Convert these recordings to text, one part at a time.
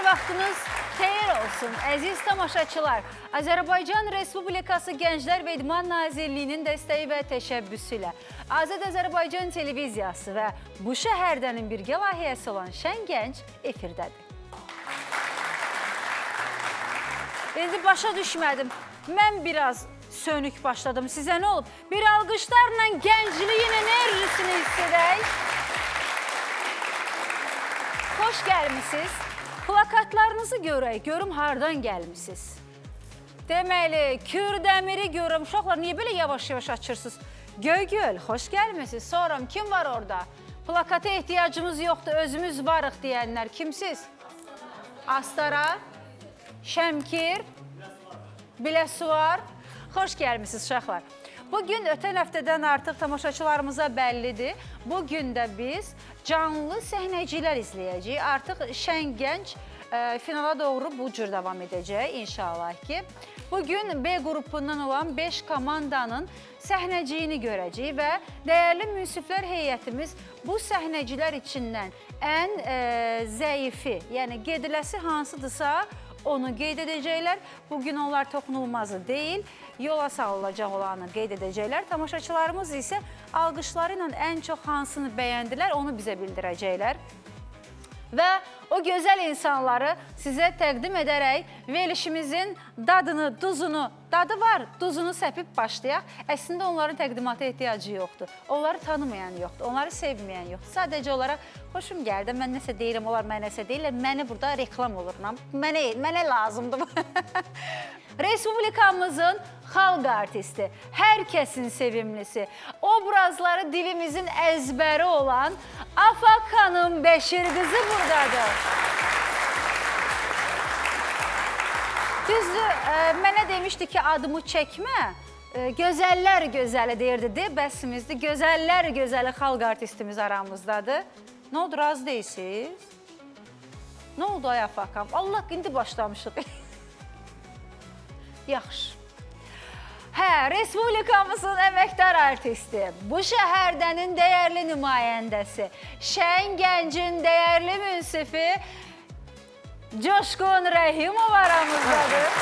vaxtınız xeyir olsun, əziz tamaşaçılar. Azərbaycan Respublikası Gənclər və İdman Nazirliyinin dəstəyi və təşəbbüsü ilə Azad Azərbaycan Televiziyası və bu şəhərdənin birgə layihəsi olan Şən Gənc efirdədir. İndi başa düşmədim. Mən biraz sönük başladım. Sizə nə olub? Bir alqışlarla gəncliyin enerjisini hiss edək. Xoş gəlmişsiniz. Plakatlarınızı görək, görüm hardan gəlmişsiniz. Deməli, Kürdəmiri görüm. Uşaqlar, niyə belə yavaş-yavaş açırsınız? Göygöl, xoş gəlmişsiniz. Sonra kim var orada? Plakata ehtiyacımız yoxdur, özümüz varıq deyənlər. Kimsiz? Astara, Şəmkir, Biləsuvar. Xoş gəlmişsiniz uşaqlar. Bugün ötən həftədən artıq tamaşaçılarımıza bəllidir. Bugün də biz canlı səhnəcilər izləyəcəyik. Artıq Şən Gənc finala doğru bu cür davam edəcək inşallah ki. Bugün B qrupundan olan 5 komandanın səhnəciyini görəcəyik və dəyərli münsiflər heyətimiz bu səhnəcilər içindən ən zəifi, yəni qediləsi hansıdırsa onu qeyd edəcəklər. Bugün onlar toxunulmazı deyil, yola salınacaq olanı qeyd edəcəklər. Tamaşaçılarımız isə alqışları ilə ən çox hansını bəyəndilər, onu bizə bildirəcəklər. Və o gözəl insanları sizə təqdim edərək verilişimizin dadını, duzunu, dadı var, duzunu səpib başlayaq. Əslində onların təqdimata ehtiyacı yoxdur. Onları tanımayan yoxdur, onları sevməyən yoxdur. Sadəcə olaraq xoşum gəldi, mən nəsə deyirəm, onlar mənə nəsə deyirlər, məni burada reklam oluram, mənə lazımdır. Respublikamızın xalq artisti, hər kəsin sevimlisi, obrazları dilimizin əzbəri olan Afaq xanım Bəşir qızı buradadır. Düzdür, mənə demişdi ki, adımı çəkmə, gözəllər gözəli deyirdi, bəsimizdir, gözəllər gözəli xalq artistimiz aramızdadır. Nə oldu, razı deyilsiniz? Nə oldu ay Afaq xanım? Allah, indi başlamışıq. Yaxşı. Hə, Respublikamızın əməkdar artisti, bu şəhərdənin dəyərli nümayəndəsi, Şən Gəncin dəyərli münsifi Coşqun Rəhimov aramızdadır.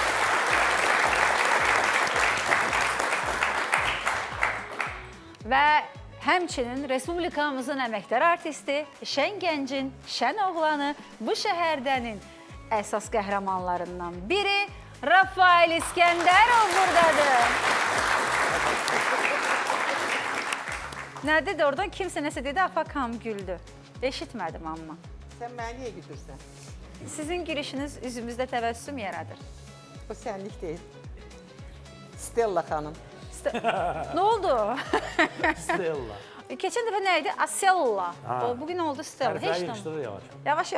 Və həmçinin Respublikamızın əməkdar artisti, Şən Gəncin şən oğlanı, bu şəhərdənin əsas qəhrəmanlarından biri Rafael İskəndərov buradadır. Nə dedi oradan? Kimsə nəsə dedi, Afaq xanım güldü. Eşitmədim amma. Sən mənə niyə güldürsən? Sizin gülüşünüz üzümüzdə təvəssüm yaradır. O sənlik deyil. Stella xanım. Nə oldu? Stella. Keçən dəfə nə idi? Asella. Bugün oldu Stella. Tərifləri yığışdırır yavaş. Yavaş.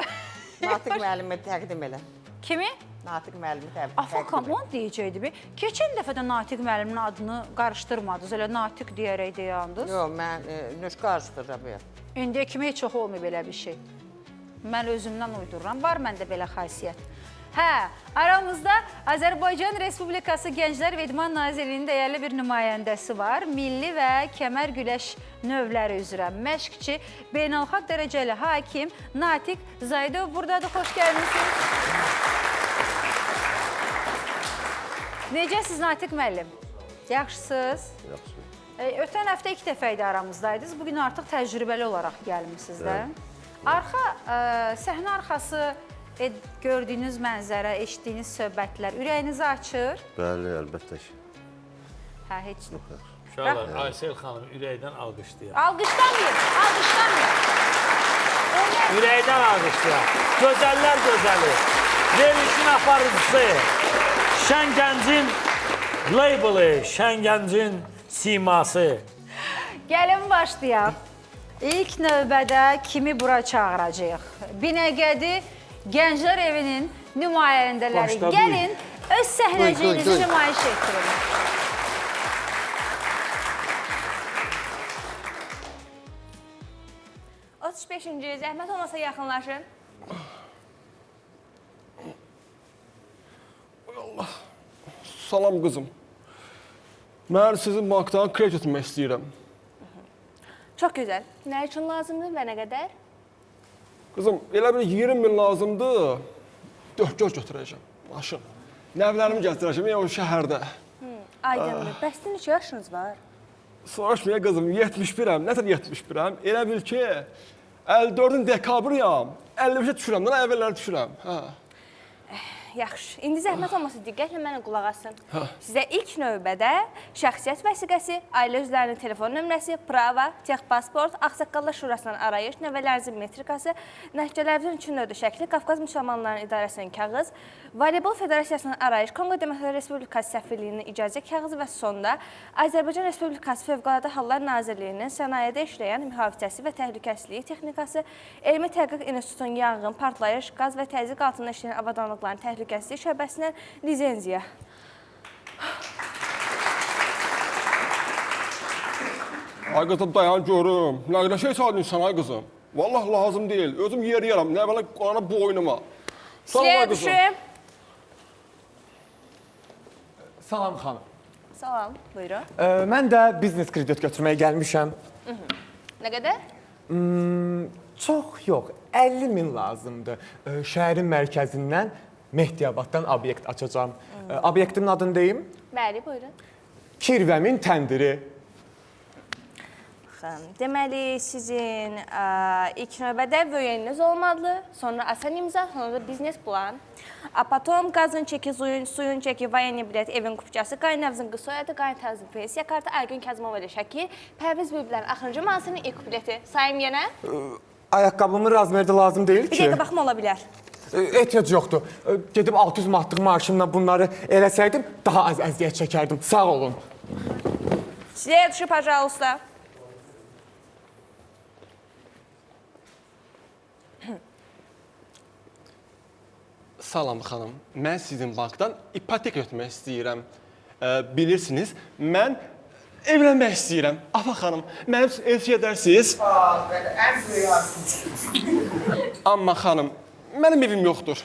Natiq müəllimi təqdim elə. Kimi? Natiq müəllimi təqdim elə. Afaq xanım, onu deyəcəkdi. Keçən dəfə də Natiq müəllimin adını qarışdırmadınız. Elə Natiq deyərək deyəndiniz. Yox, mən nöş qarışdırıram. İndiyə kimi heç çox olmayıb belə bir şey. Mən özümdən uydururam. Var məndə belə xasiyyət. Hə, aramızda Azərbaycan Respublikası Gənclər və İdman Nazirliyinin dəyərli bir nümayəndəsi var. Milli və kəmər güləş növləri üzrə məşqçi, beynəlxalq dərəcəli hakim Natiq Zaydov buradadır. Xoş gəlmişsiniz. Necəsiz Natiq müəllim? Yaxşısınız? Yaxşı. Ötən həftə 2 dəfə idi aramızdaydınız. Bugün artıq təcrübəli olaraq gəlmişsiniz də. Səhnə arxası gördüyünüz mənzərə, eşitdiyiniz söhbətlər ürəyinizi açır? Bəli, əlbəttə ki. Hə, heç nə. Uşaqlar, Aysel xanım ürəkdən alqışlayır. Alqışlamayın, alqışlamayın. Ürəkdən alqışlayır. Gözəllər gözəli, verilişin aparıcısı, Şən Gəncin labeli, Şən Gəncin siması. Gəlin başlayaq. İlk növbədə kimi bura çağıracağıq? Binəqədi Gənclər Evinin nümayəndələri. Gəlin, öz səhnəciyinizi nümayiş etdirin. O 35-ci zəhmət olmasa yaxınlaşın. Allah. Salam qızım. Mən sizin bankdan kredit etmək istəyirəm. Çox gözəl. Nə üçün lazımdır və nə qədər? Qızım, elə bir 20 min lazımdır. 4 göz götürəcəm, maşın. Nəvlərimi gətirəcəm, o şəhərdə. Aydındır. Bəs neçə yaşınız var? Soruşmaya qızım, 71-əm, nətər 71-əm? Elə bil ki, 54-ün dekabrıyam, 55-ə düşürəm, daha əvvəlləri düşürəm. Hə. Yaxşı. İndi zəhmət olmasa diqqətlə mənə qulaq asın. Sizə ilk növbədə şəxsiyyət vəsiqəsi, ailə üzvlərinin telefon nömrəsi, prava, texpasport, Ağsaqqallar Şurasından arayış, nəvələrinizin metrikası, nəticələrinizin üçün növdə şəkli, Qafqaz Müsəlmanlarının İdarəsinin kağız, Voleybol Federasiyasının arayış, Konqo Demokratik Respublikası Səfirliyinin icazə kağızı və sonda Azərbaycan Respublikası Fövqəladə Hallar Nazirliyinin sənayədə işləyən mühafizəsi və təhlükəsizliyi texnikası, Elmi Tədqiq İnstitutunun yanğın, partlayış, qaz və təzyiq altında işləyən avadanlıqların təhlükəsizlik şöbəsindən lizenziya. Ay qızım, dayan görüm. Nə şey çaldın sən, ay qızım? Vallahi lazım deyil. Özüm yeriyərəm, nə belə qana boynuma. Sağ ol, ay Sizə qızım. düşüm. Salam xanım. Salam, buyurun. Mən də biznes kredit götürməyə gəlmişəm. Nə qədər? Çox yox, 50 min lazımdır. Şəhərin mərkəzindən Mehdiyabaddan obyekt açacağam. Obyektimin adını deyim. Bəli, buyurun. Kirvəmin təndiri. Deməli, sizin ilk növbədə vöyeniniz olmalı, sonra asan imza, sonra da biznes plan. Potom qazın çeki, suyun çeki, vayeni bilet, evin kupçası, qaynavzın qız soyadı, qaynatazın pensiya kartı, Aygün Kazımova ilə şəkil, Pərviz Bülbülərin axırıncı mansının ilk bileti. Sayım yenə. Ayaqqabımın razmeri də lazım deyil Bir ki. dəqiqə baxma ola bilər. Ehtiyac yoxdur. Gedib 600 manatlıq maaşımla bunları eləsəydim, daha az əziyyət çəkərdim. Sağ olun. Следующий, пожалуйста. Salam xanım, mən sizin bankdan ipotek götürmək istəyirəm. Bilirsiniz, mən evlənmək istəyirəm. Afa xanım, mənim üçün elçi edərsiniz. Ən böyük arzum. Amma xanım, mənim evim yoxdur.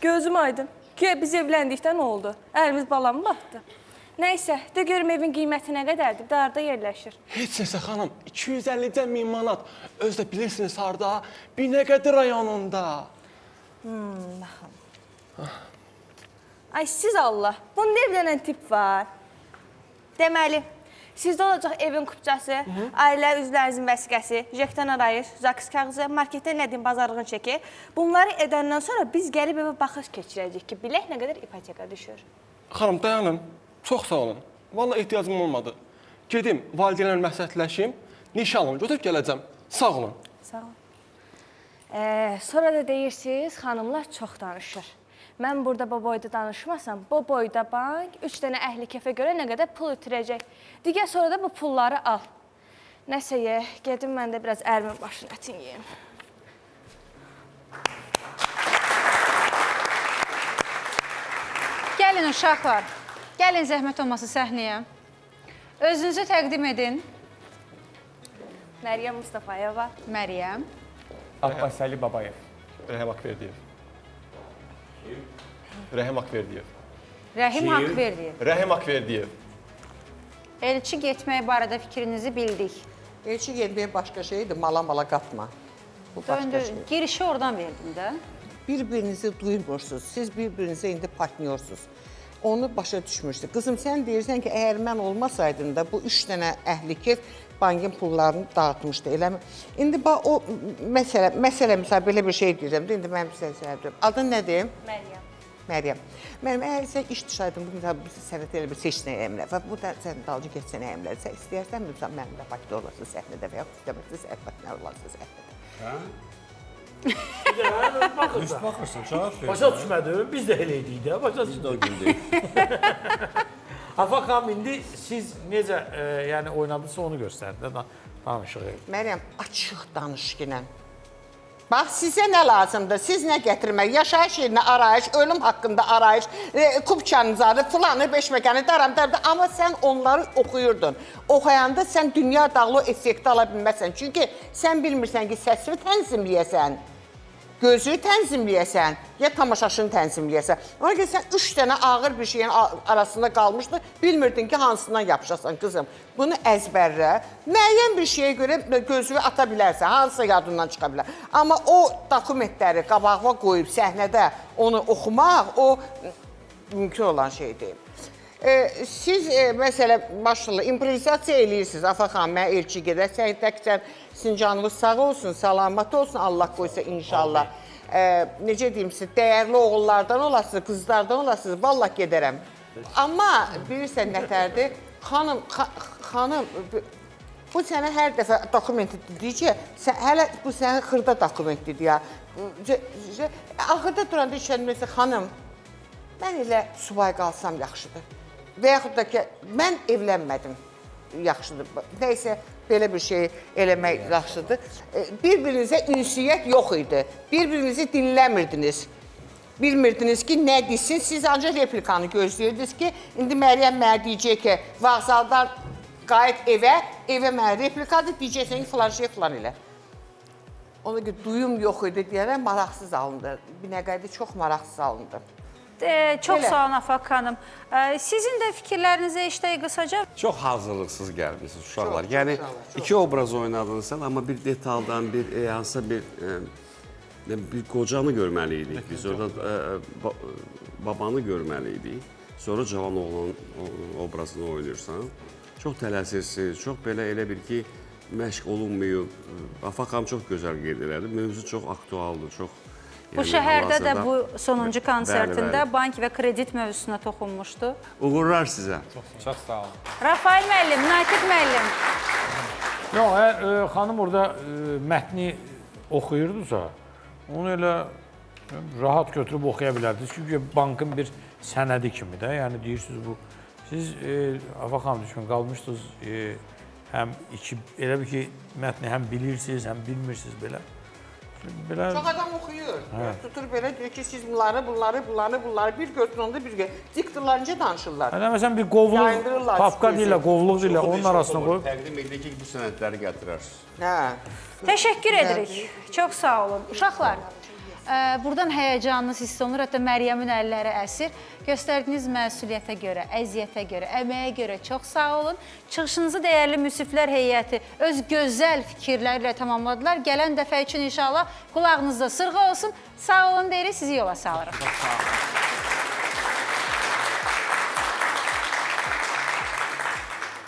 Gözüm aydın. Ki, biz evləndikdə nə oldu? Əlimiz balamı batdı. Nəysə, de görüm evin qiyməti nə qədərdir, darda yerləşir. Heç nəsə xanım, 250 min manat. Özü də bilirsiniz harda? Binəqədi rayonunda. Ay siz Allah, bunda evlənən tip var. Deməli, sizdə olacaq evin kupçası, ailə üzvlərinizin vəsiqəsi, jekdən arayış, zaks kağızı, marketdə nədiyim bazarlığın çeki. Bunları edəndən sonra biz gəlib evə baxış keçirəcəyik ki, bilək nə qədər ipoteka düşür. Xanım, dayanın. Çox sağ olun. Vallahi ehtiyacım olmadı. Gedim, valideynlərlə məsləhətləşim, nişanlımı götürüb gələcəm. Sağ olun. Sağ ol. Sonra da deyirsiniz, xanımlar çox danışır. Mən burada bu boyda danışmasam, bu boyda bank 3 dənə əhli kefə görə nə qədər pul itirəcək. Digər sonra da bu pulları al. Nəsə ye, gedim mən də biraz ərimin başını ətin yeyim. Gəlin uşaqlar, gəlin zəhmət olmasa səhnəyə. Özünüzü təqdim edin. Məryəm Mustafayeva. Məryəm. Abbasəli Babayev. Rəhəm Akverdiyev. Rəhəm Akverdiyev. Rəhim Haqverdiyev. Rəhəm Akverdiyev. Elçi getmək barədə fikrinizi bildik. Elçi getməyə başqa şeydir, mala qatma. Bu başqa şey. Girişi oradan verdim də. Bir-birinizi duymursunuz, siz bir-birinizə indi partnyorsunuz. Onu başa düşmürsünüz. Qızım, sən deyirsən ki, əgər mən olmasaydım da bu 3 dənə əhli kef bankın pullarını dağıtmışdı, eləmi? İndi bax, o məsələ misal belə bir şey deyirəm də, indi mən sizə səhərdim. Adın nədir? Məryəm. Məryəm. Məryəm, əgər sən iş düşəydin, bu sənət elə bir seçsin əmrə və bu da sən dalcı getsən əmrə, sən istəyərsən mi, mənimlə Bakıda olasın səhnədə və yaxud istəməsin səhətlə olasın səhnədə. Hə? Düz baxırsan, cavab ver. Başa düşmədim, biz də elə idik də, başa düşmədim. Afa xanım, indi siz necə yəni oynadınızsa onu göstərin də danışıq. Məryəm, açıq danış yenə. Bax, sizə nə lazımdır? Siz nə gətirmək? Yaşayış yerinə arayış, ölüm haqqında arayış, kupçanızı, filanı, beşməkanı, daram-daram. Amma sən onları oxuyurdun. Oxuyanda sən dünya dağlı effekti ala bilməzsən. Çünki sən bilmirsən ki, səsini tənzimləyəsən. gözü tənzimləyəsən, ya tamaşaçını tənzimləyəsən. Ona görə sən 3 dənə ağır bir şeyin arasında qalmışdı, bilmirdin ki, hansından yapışasan qızım. Bunu əzbərlə, müəyyən bir şeyə görə gözünü ata bilərsən, hansısa yadından çıxa bilər. Amma o dokumentləri qabağına qoyub səhnədə onu oxumaq, o mümkün olan şey deyil. Siz, məsələn, maşallah, improvizasiya eləyirsiniz, Afa xanım, mən elçi gedək, sən təkcən sizin canınız sağ olsun, salamat olsun, Allah qoysa inşallah. Necə deyim sizə, dəyərli oğullardan olasınız, qızlardan olasınız, vallah gedərəm. Amma bilirsən nətərdir, xanım, bu sənə hər dəfə dokumenti dedikcə, hələ bu sənə xırda dokumentidir ya. Axırda duranda işlənməsə, xanım, mən elə subay qalsam yaxşıdır. Və yaxud da ki, mən evlənmədim, yaxşıdır. Nəysə, belə bir şey eləmək yaxşıdır. Bir-birinizə ünsiyyət yox idi. Bir-birinizi dinləmirdiniz. Bilmirdiniz ki, nə desin, siz ancaq replikanı gözləyirdiniz ki, indi Məryəm mənə deyəcək ki, vağzaldan qayıt evə mənə replikadır, deyəcəksən ki, filan şey filan elə. Ona görə duyum yox idi deyərək maraqsız alındı. Binəqədi çox maraqsız alındı. Çox sağ olun Afaq xanım. Sizin də fikirlərinizi eşitək qısaca. Çox hazırlıqsız gəlmişsiniz uşaqlar. Yəni, iki obraz oynadınız sən, amma bir detaldan, hansısa bir qocanı görməli idik. Biz orada babanı görməli idik. Sonra cavan oğlan obrazını oynayırsan. Çox tələsirsiniz, çox elə bir ki, məşq olunmuyor. Afaq xanım çox gözəl qeyd elədi. Mövzu çox aktualdır, çox... Bu şəhərdə də bu sonuncu konsertində bank və kredit mövzusuna toxunmuşdu. Uğurlar sizə. Çox sağ olun. Rafael müəllim, Natiq müəllim. Yox, əgər xanım orada mətni oxuyurdusa, onu elə rahat götürüb oxuya bilərdiniz. Çünki bankın bir sənədi kimi də, yəni deyirsiniz bu. Siz, Afaq xanım düşkün qalmışdınız, həm elə bir ki, mətni həm bilirsiniz, həm bilmirsiniz belə. Çox adam oxuyur. Tutur belə deyir ki, siz bunları bir götürün, onda bir götürün. Diktorlarınca danışırlar. Məsələn, bir qovluq, papqa deyirlər, qovluq deyirlər, onun arasına qoyub. Təqdim edir ki, bu sənədləri gətirər. Təşəkkür edirik. Çox sağ olun. Uşaqlar, buradan həyəcanınız hiss olunur, hətta Məryəmin əlləri əsir. Göstərdiyiniz məsuliyyətə görə, əziyyətə görə, əməyə görə çox sağ olun. Çıxışınızı dəyərli müsiflər heyəti öz gözəl fikirlərlə tamamladılar. Gələn dəfə üçün inşallah qulağınızda sırğa olsun. Sağ olun deyirik, sizi yola salırıq.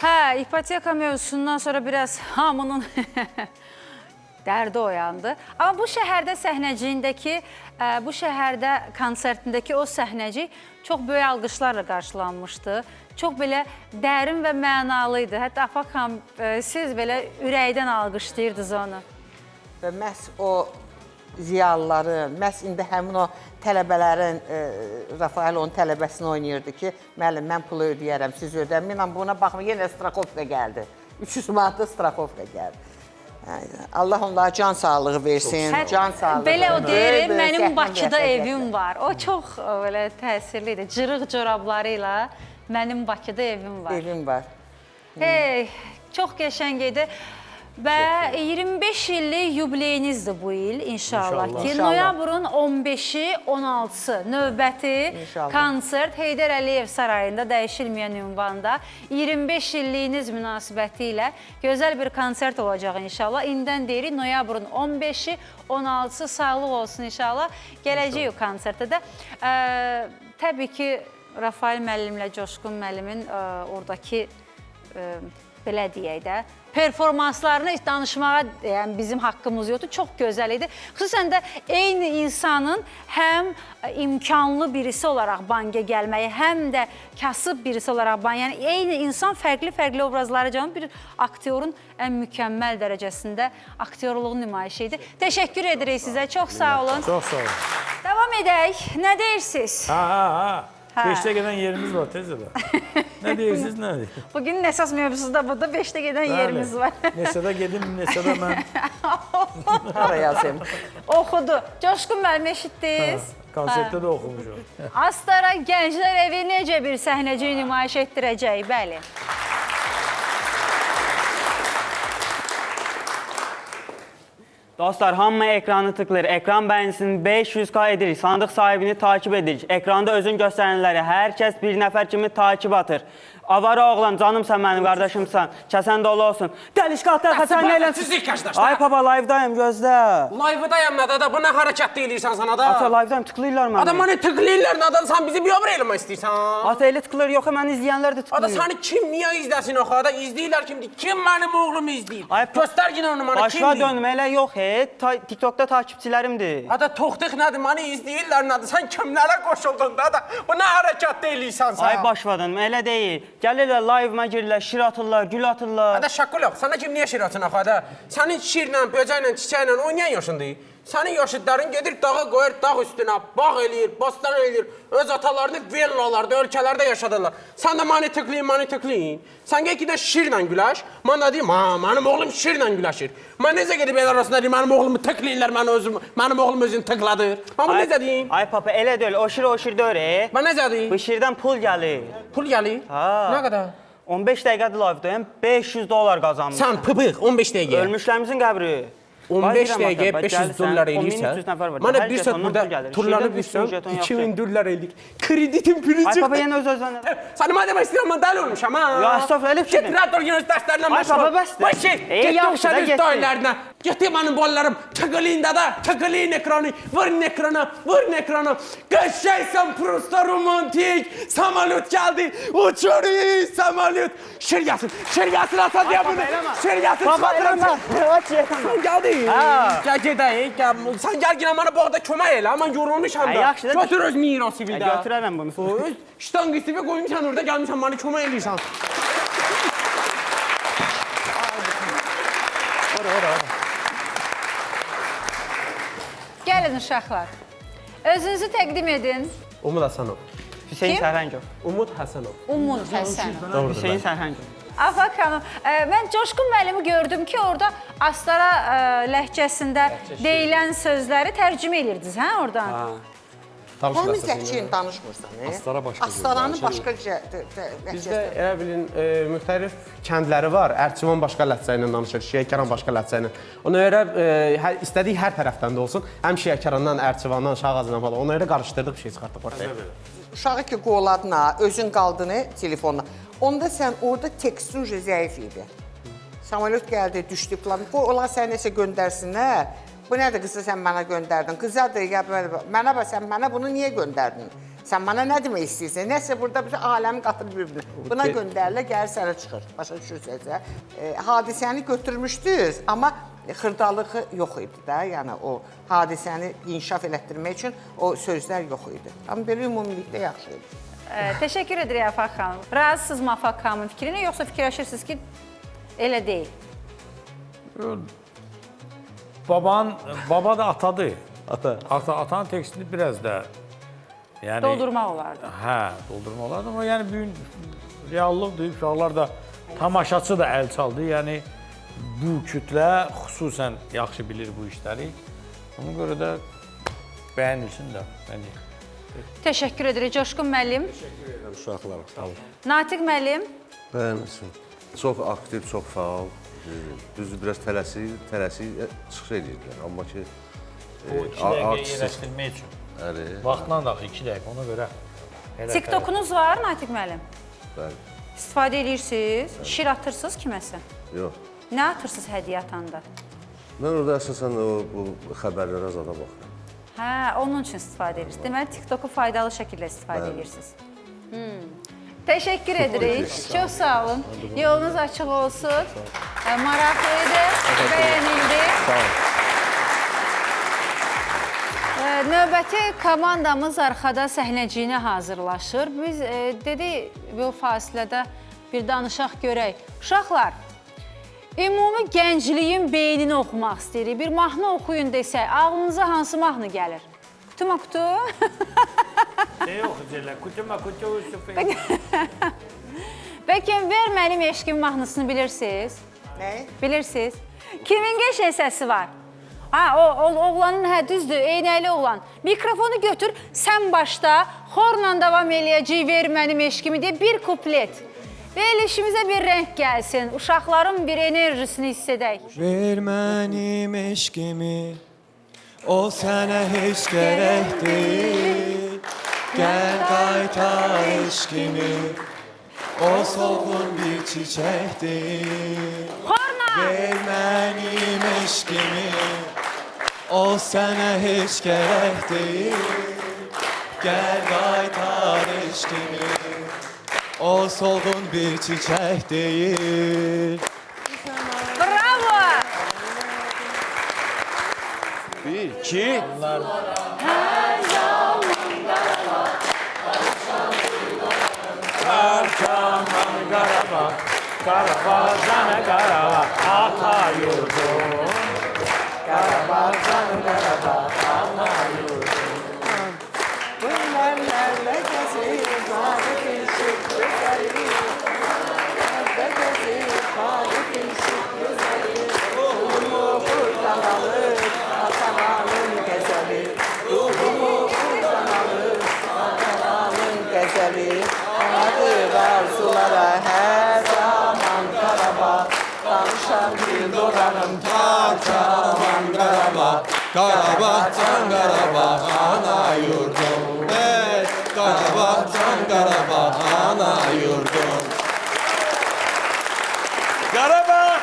Hə, ipoteka mövzusundan sonra biraz hamının dərdi oyandı. Amma bu şəhərdə səhnəciyindəki, bu şəhərdə konsertindəki o səhnəcik çox böyük alqışlarla qarşılanmışdı. Çox belə dərin və mənalı idi. Hətta Afaq xanım, siz belə ürəkdən alqışlayırdınız onu. Və məhz o ziyalıların, məhz indi həmin o tələbələrin, Rafael onun tələbəsini oynayırdı ki, müəllim, mən pulu ödəyərəm, siz ödəmin, amma buna baxma, yenə strakovka gəldi. 300 manatda strakovka gəldi. Allah onlara can sağlığı versin, can sağlığı. Belə o deyir, mənim Bakıda evim var. O çox belə təsirli idi. Cırıq corablarıyla mənim Bakıda evim var. Evim var. Hey, çox qəşəng idi. Və 25 illik yubileyinizdir bu il inşallah ki. Noyabrın 15-i, 16-sı növbəti konsert Heydər Əliyev Sarayında dəyişilməyən ünvanda 25 illiyiniz münasibəti ilə gözəl bir konsert olacaq inşallah. İndən deyirik, noyabrın 15-i, 16-sı sağlıq olsun inşallah. Gələcək o konsertdə də. Təbii ki, Rafael müəllimlə Coşqun müəllimin oradakı belə deyək də, performanslarını danışmağa bizim haqqımız yoxdur. Çox gözəl idi. Xüsusən də eyni insanın həm imkanlı birisi olaraq bangə gəlməyi, həm də kasıb birisi olaraq bangə, yəni eyni insan fərqli obrazları canım bir aktyorun ən mükəmməl dərəcəsində aktyorluğun nümayişi idi. Təşəkkür edirik sizə. Çox sağ olun. Çox sağ olun. Davam edək. Nə deyirsiniz? Ha. 5-də gedən yerimiz var, tez elə. Nə deyirsiniz, nə deyir? Bugünün əsas mövzusu da budur, 5-də gedən yerimiz var. Neçədə gedim, neçədə mən. Hara yazayım? Oxudu. Coşqun müəllim eşitdiniz? Konsertdə də oxumuşum. Astara Gənclər Evi necə bir səhnəcik nümayiş etdirəcək, bəli. Dostlar, hamı ekranı tıklayır. Ekran bəyənisini 500K edirik. Sandıq sahibini takip edirik. Ekranda özün göstərənləri hər kəs bir nəfər kimi takip atır. Avara oğlan, canımsan mənim, qardaşımsan. Kəsən dolu olsun. Dəlişqatlar, xəsən nə eləsin? Sizlik qardaşlar. Ay baba, live-dayım, gözlə. Live-dayam nada, bu nə hərəkət deyirsən sana da? Ata, live-dayım, tıklayırlar mənə. Adam bana tıklayırlar nada, sən bizi bir ömür eləmək istəyirsən? Ata, elə tıklayır, yox, məni izləyənlər də Ada tıklayır. səni kim niyə izləsin o kadar? İzləyirlər kimdir? Kim mənim oğlumu izləyir? Ay, Göstər yine onu bana Başla kimdir? dönmə, elə yox, TikTokda takipçilərimdir. Ada toxtuq nədir? Məni izləyirlər nədir? Sən kimlərə qoşuldun da? Bu nə hərəkət deyirsən sən? Ay başladın, elə deyil. Gəlirlər live-ma girirlər, şir atırlar, gül atırlar. Ada şakıl yox. Sana kim niyə şir atın axı? Sənin şirlə, böcəklə, çiçəklə oynayan yaşındır. Sənin yaşıdların gedir dağa qoyur, dağ üstünə, bağ eləyir, bostan eləyir. Öz atalarını villalarda, ölkələrdə yaşadırlar. Sən də məni tıklayın. Sən gəl ki də şirlə güləş. Mən də deyim, mənim oğlum şirlə güləşir. Mən necə gedib el arasında deyim, mənim oğlumu tıklayırlar, mənim oğlum özünü tıkladır. Mən bunu necə deyim? Ay papa, elə deyil, o şir deyil. Mən necə deyim? Bu şirdən pul gəlir. Pul gəlir? Ha. Nə qədər? 15 dəqiqədir live-dayım, $500 qazanmışam. Sən pıbıq, 15 dəqiqə. Ölmüşlərimizin qəbri. 15 dəqiqə $500 eləyirsə, Mənə bir saat burada turlanıb düşsəm, $2000 eləyik. Kreditin pülü Ay çıxdı. papa, yenə öz-özünə. Səni mən demək istəyirəm, mən dəli olmuşam, ha? Ya, estağfurullah, elə fikirdim. Get radar yunus dərslərinə Ay, məşğul. baba, bəsdir. Başı, get yaxşı da, yoxşadı getdi. dayılarına. Getdi mənim bolalarım, tıklayın da, tıklayın ekranı, vurun ekrana. Qəşəysən, prosta romantik. Samolyot gəldi, uçuruyor samolyot. Şir gəlsin, ata diye bunu. Şir gəlsin, Baba, eləmə. Gəldi. Ha. Gəl gedəyik. Sən gəl yenə mənə bu arada kömək elə. Mən yorulmuşam Ay, da. yaxşı da- Götür öz mirası bir də. Götürərəm bunu. Öz ştanqisi və qoyumsan orada gəlmişsən mənə kömək eləyirsən. Gəlin uşaqlar. Özünüzü təqdim edin. Umud Həsənov. Hüseyin Kim? Sərhəngov. Umud Həsənov. Umud Həsənov. Hüseyin Sərhəngov. Afaq xanım, mən Coşqun müəllimi gördüm ki, orada Astara ləhcəsində deyilən sözləri tərcümə edirdiniz, hə, oradan? Həmin ləhcəyin danışmırsan, Astara başqa cür Astaranın danışır. başqa Bizdə ləhcəsi. elə bilin müxtəlif kəndləri var. Ərçivan başqa ləhcə ilə danışır, Şiyəkəran başqa ləhcə ilə. Ona görə istədik hər tərəfdən də olsun. Həm Şiyəkərandan, Ərçivandan, Şağazından falan. Ona görə qarışdırdıq bir şey çıxartdıq ortaya. Uşağı ki qoladına, özün qaldığını telefonla. Onda sən orada tekstin zəif idi. Samolyot gəldi, düşdü falan. Qoy onlar səni nəsə göndərsinlər. Bu nədir qızı sən mənə göndərdin? Qızadır, ya mənə bax, sən mənə bunu niyə göndərdin? Sən mənə nə demək istəyirsən? Nəsə burada bir aləmi qatır bir-birinə. Buna göndərilə, gəlir sənə çıxır. Başa düşürsənsə. Hadisəni götürmüşdünüz, amma xırdalığı yox idi də. Yəni o hadisəni inkişaf elətdirmək üçün o sözlər yox idi. Amma belə ümumilikdə yaxşı idi. Təşəkkür edirik Afaq xanım. Razısınızmı Afaq xanımın fikrinə, yoxsa fikirləşirsiniz ki, elə deyil? Baba da atadır. Ata. Atanın tekstini biraz da yəni Doldurmaq olardı. Hə, doldurmaq olardı, amma yəni bu gün reallıqdır. Uşaqlar da tamaşaçı da əl çaldı. Yəni bu kütlə xüsusən yaxşı bilir bu işləri. Ona görə də bəyənilsin də məncə. Təşəkkür edirik Coşqun müəllim. Uşaqlar, sağ olun. Natiq müəllim. Bəyənilsin. Çox aktiv, çox faal. Düzdür, biraz tələsik çıxış edirlər. Amma ki, O 2 dəqiqə yerləşdirmək üçün. Bəli, Vaxtla da 2 dəqiqə, ona görə. TikTokunuz var Natiq müəllim? bəli. İstifadə edirsiniz, şir atırsınız kiməsə? Yox. Nə atırsınız hədiyyə atanda? Mən orada əsasən bu xəbərlərə zada baxıram. Hə, onun üçün istifadə edirsiniz. Deməli, TikToku faydalı şəkildə istifadə edirsiniz. Təşəkkür edirik. Çox sağ olun. Yolunuz açıq olsun. Maraqlıydı, bəyənildi. Sağ olun. Növbəti komandamız arxada səhnəciyinə hazırlaşır. Biz dedik, bu fasilədə bir danışaq görək. Uşaqlar, ümumi gəncliyin beynini oxumaq istəyirik. Bir mahnı oxuyun desək, ağlınıza hansı mahnı gəlir? Kutuma kutu? Nə oxuyacaqlar? Kutuma kutu, süper. Bəlkə ver mənim eşqim mahnısını bilirsiniz? Nə? Bilirsiniz? Kimin qəşəng səsi var? Ha, o oğlanın, hə, düzdür, eynəkli oğlan. Mikrofonu götür, sən başda xorla davam eləyəcək, ver mənim eşqimi deyə bir kuplet. Verilişimizə bir rəng gəlsin. Uşaqların bir enerjisini hiss edək. Ver mənim eşqimi, o sənə heç gərək deyil. Gəl qaytar eşqimi, o solğun bir çiçək deyil. Xorna! Ver mənim eşqimi, o sənə heç gərək deyil. Gəl qaytar eşqimi, o solğun bir çiçək deyil. Bravo! 1, 2. Qarabağ canı Qarabağ, ata yurdum. Qarabağ canı Qarabağ, ata yurdum. Bunlarla gezir, tarifin şık güzeli. Nerede gezir, tarifin şık güzeli. Ruhumu buradan alır, atamanın gezeli. Ruhumu buradan alır, atamanın gezeli. Anadır arzulara her zaman Karabağ. Danışan bir dolanım tarçaman Karabağ. Qarabağcan Qarabağ, ana yurdum. Hey, Qarabağcan Qarabağ, ana yurdum. Qarabağ!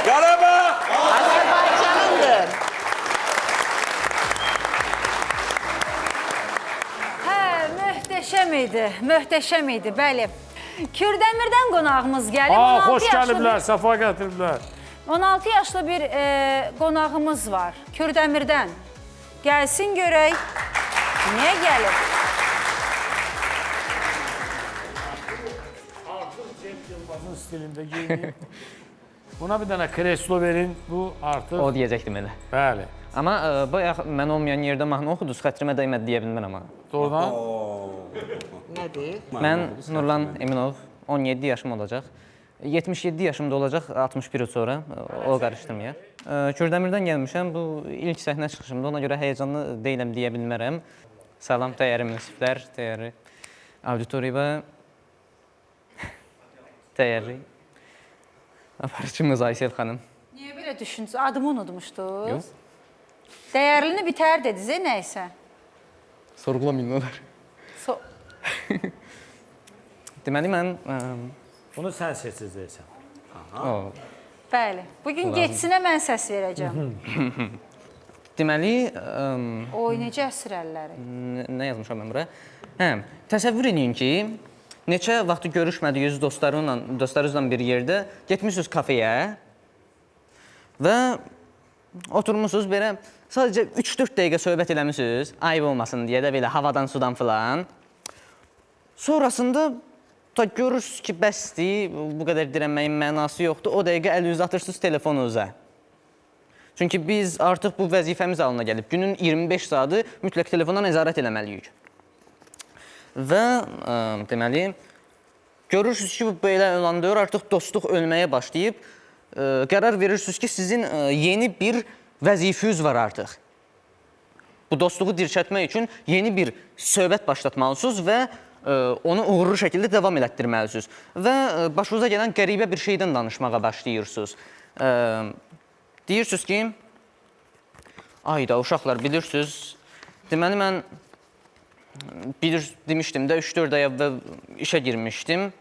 Qarabağ! Azerbaycan'ındır. Möhtəşəm idi, möhtəşəm idi, bəli. Kürdəmirdən qonağımız gəlib. Xoş gəliblər, səfa gətiriblər. 16 yaşlı bir qonağımız var, Kürdəmirdən. Gəlsin görək, niyə gəlib? Artıq Cem Yılmaz'ın stilində geyinib. Buna bir dənə kreslo verin, bu artıq... O deyəcəkdim elə. Bəli. Amma bayaq mən olmayan yerdə mahnı oxudunuz, xətrimə dəymədi deyə bilmirəm amma. Doğrudan? Nədir? Mən Nurlan Eminov, 17 yaşım olacaq. 77 yaşımda olacaq, 61 il sonra, o qarışdırmayaq. Kürdəmirdən gəlmişəm, bu ilk səhnə çıxışımda, ona görə həyecanlı deyiləm deyə bilmərəm. Salam, dəyərli münsiflər, dəyərli auditoriya və dəyərli aparıcımız Aysel xanım. Niyə belə düşündünüz? Adımı unutmuşdunuz? Yox. Dəyərlini bitər dediniz, nəysə? Sorğulamayın olar. Deməli, mən... Bunu sən seçəcəksən. Bəli. Bugün geçsinə mən səs verəcəm. Deməli... Oy, necə əsir əlləri? Nə yazmışam mən bura? Təsəvvür edin ki, neçə vaxtı görüşmədiyiniz dostlarınızla bir yerdə getmişsiniz kafeyə və oturmuşsunuz belə sadəcə 3-4 dəqiqə söhbət eləmişsiniz, ayıb olmasın deyə də belə havadan sudan filan. Sonrasında da görürsünüz ki, bəsdir, bu qədər dirənməyin mənası yoxdur, o dəqiqə əl uzatırsınız telefonunuza. Çünki biz artıq bu vəzifəmiz halına gəlib, günün 25 saatı mütləq telefona nəzarət eləməliyik. Və deməli, görürsünüz ki, bu belə olanda artıq dostluq ölməyə başlayıb, qərar verirsiniz ki, sizin yeni bir vəzifəniz var artıq. Bu dostluğu dirçətmək üçün yeni bir söhbət başlatmalısınız və onu uğurlu şəkildə davam elətdirməlisiniz. Və başınıza gələn qəribə bir şeydən danışmağa başlayırsınız. Deyirsiniz ki, ayda uşaqlar bilirsiniz, deməli mən demişdim də 3-4 ay əvvəl işə girmişdim.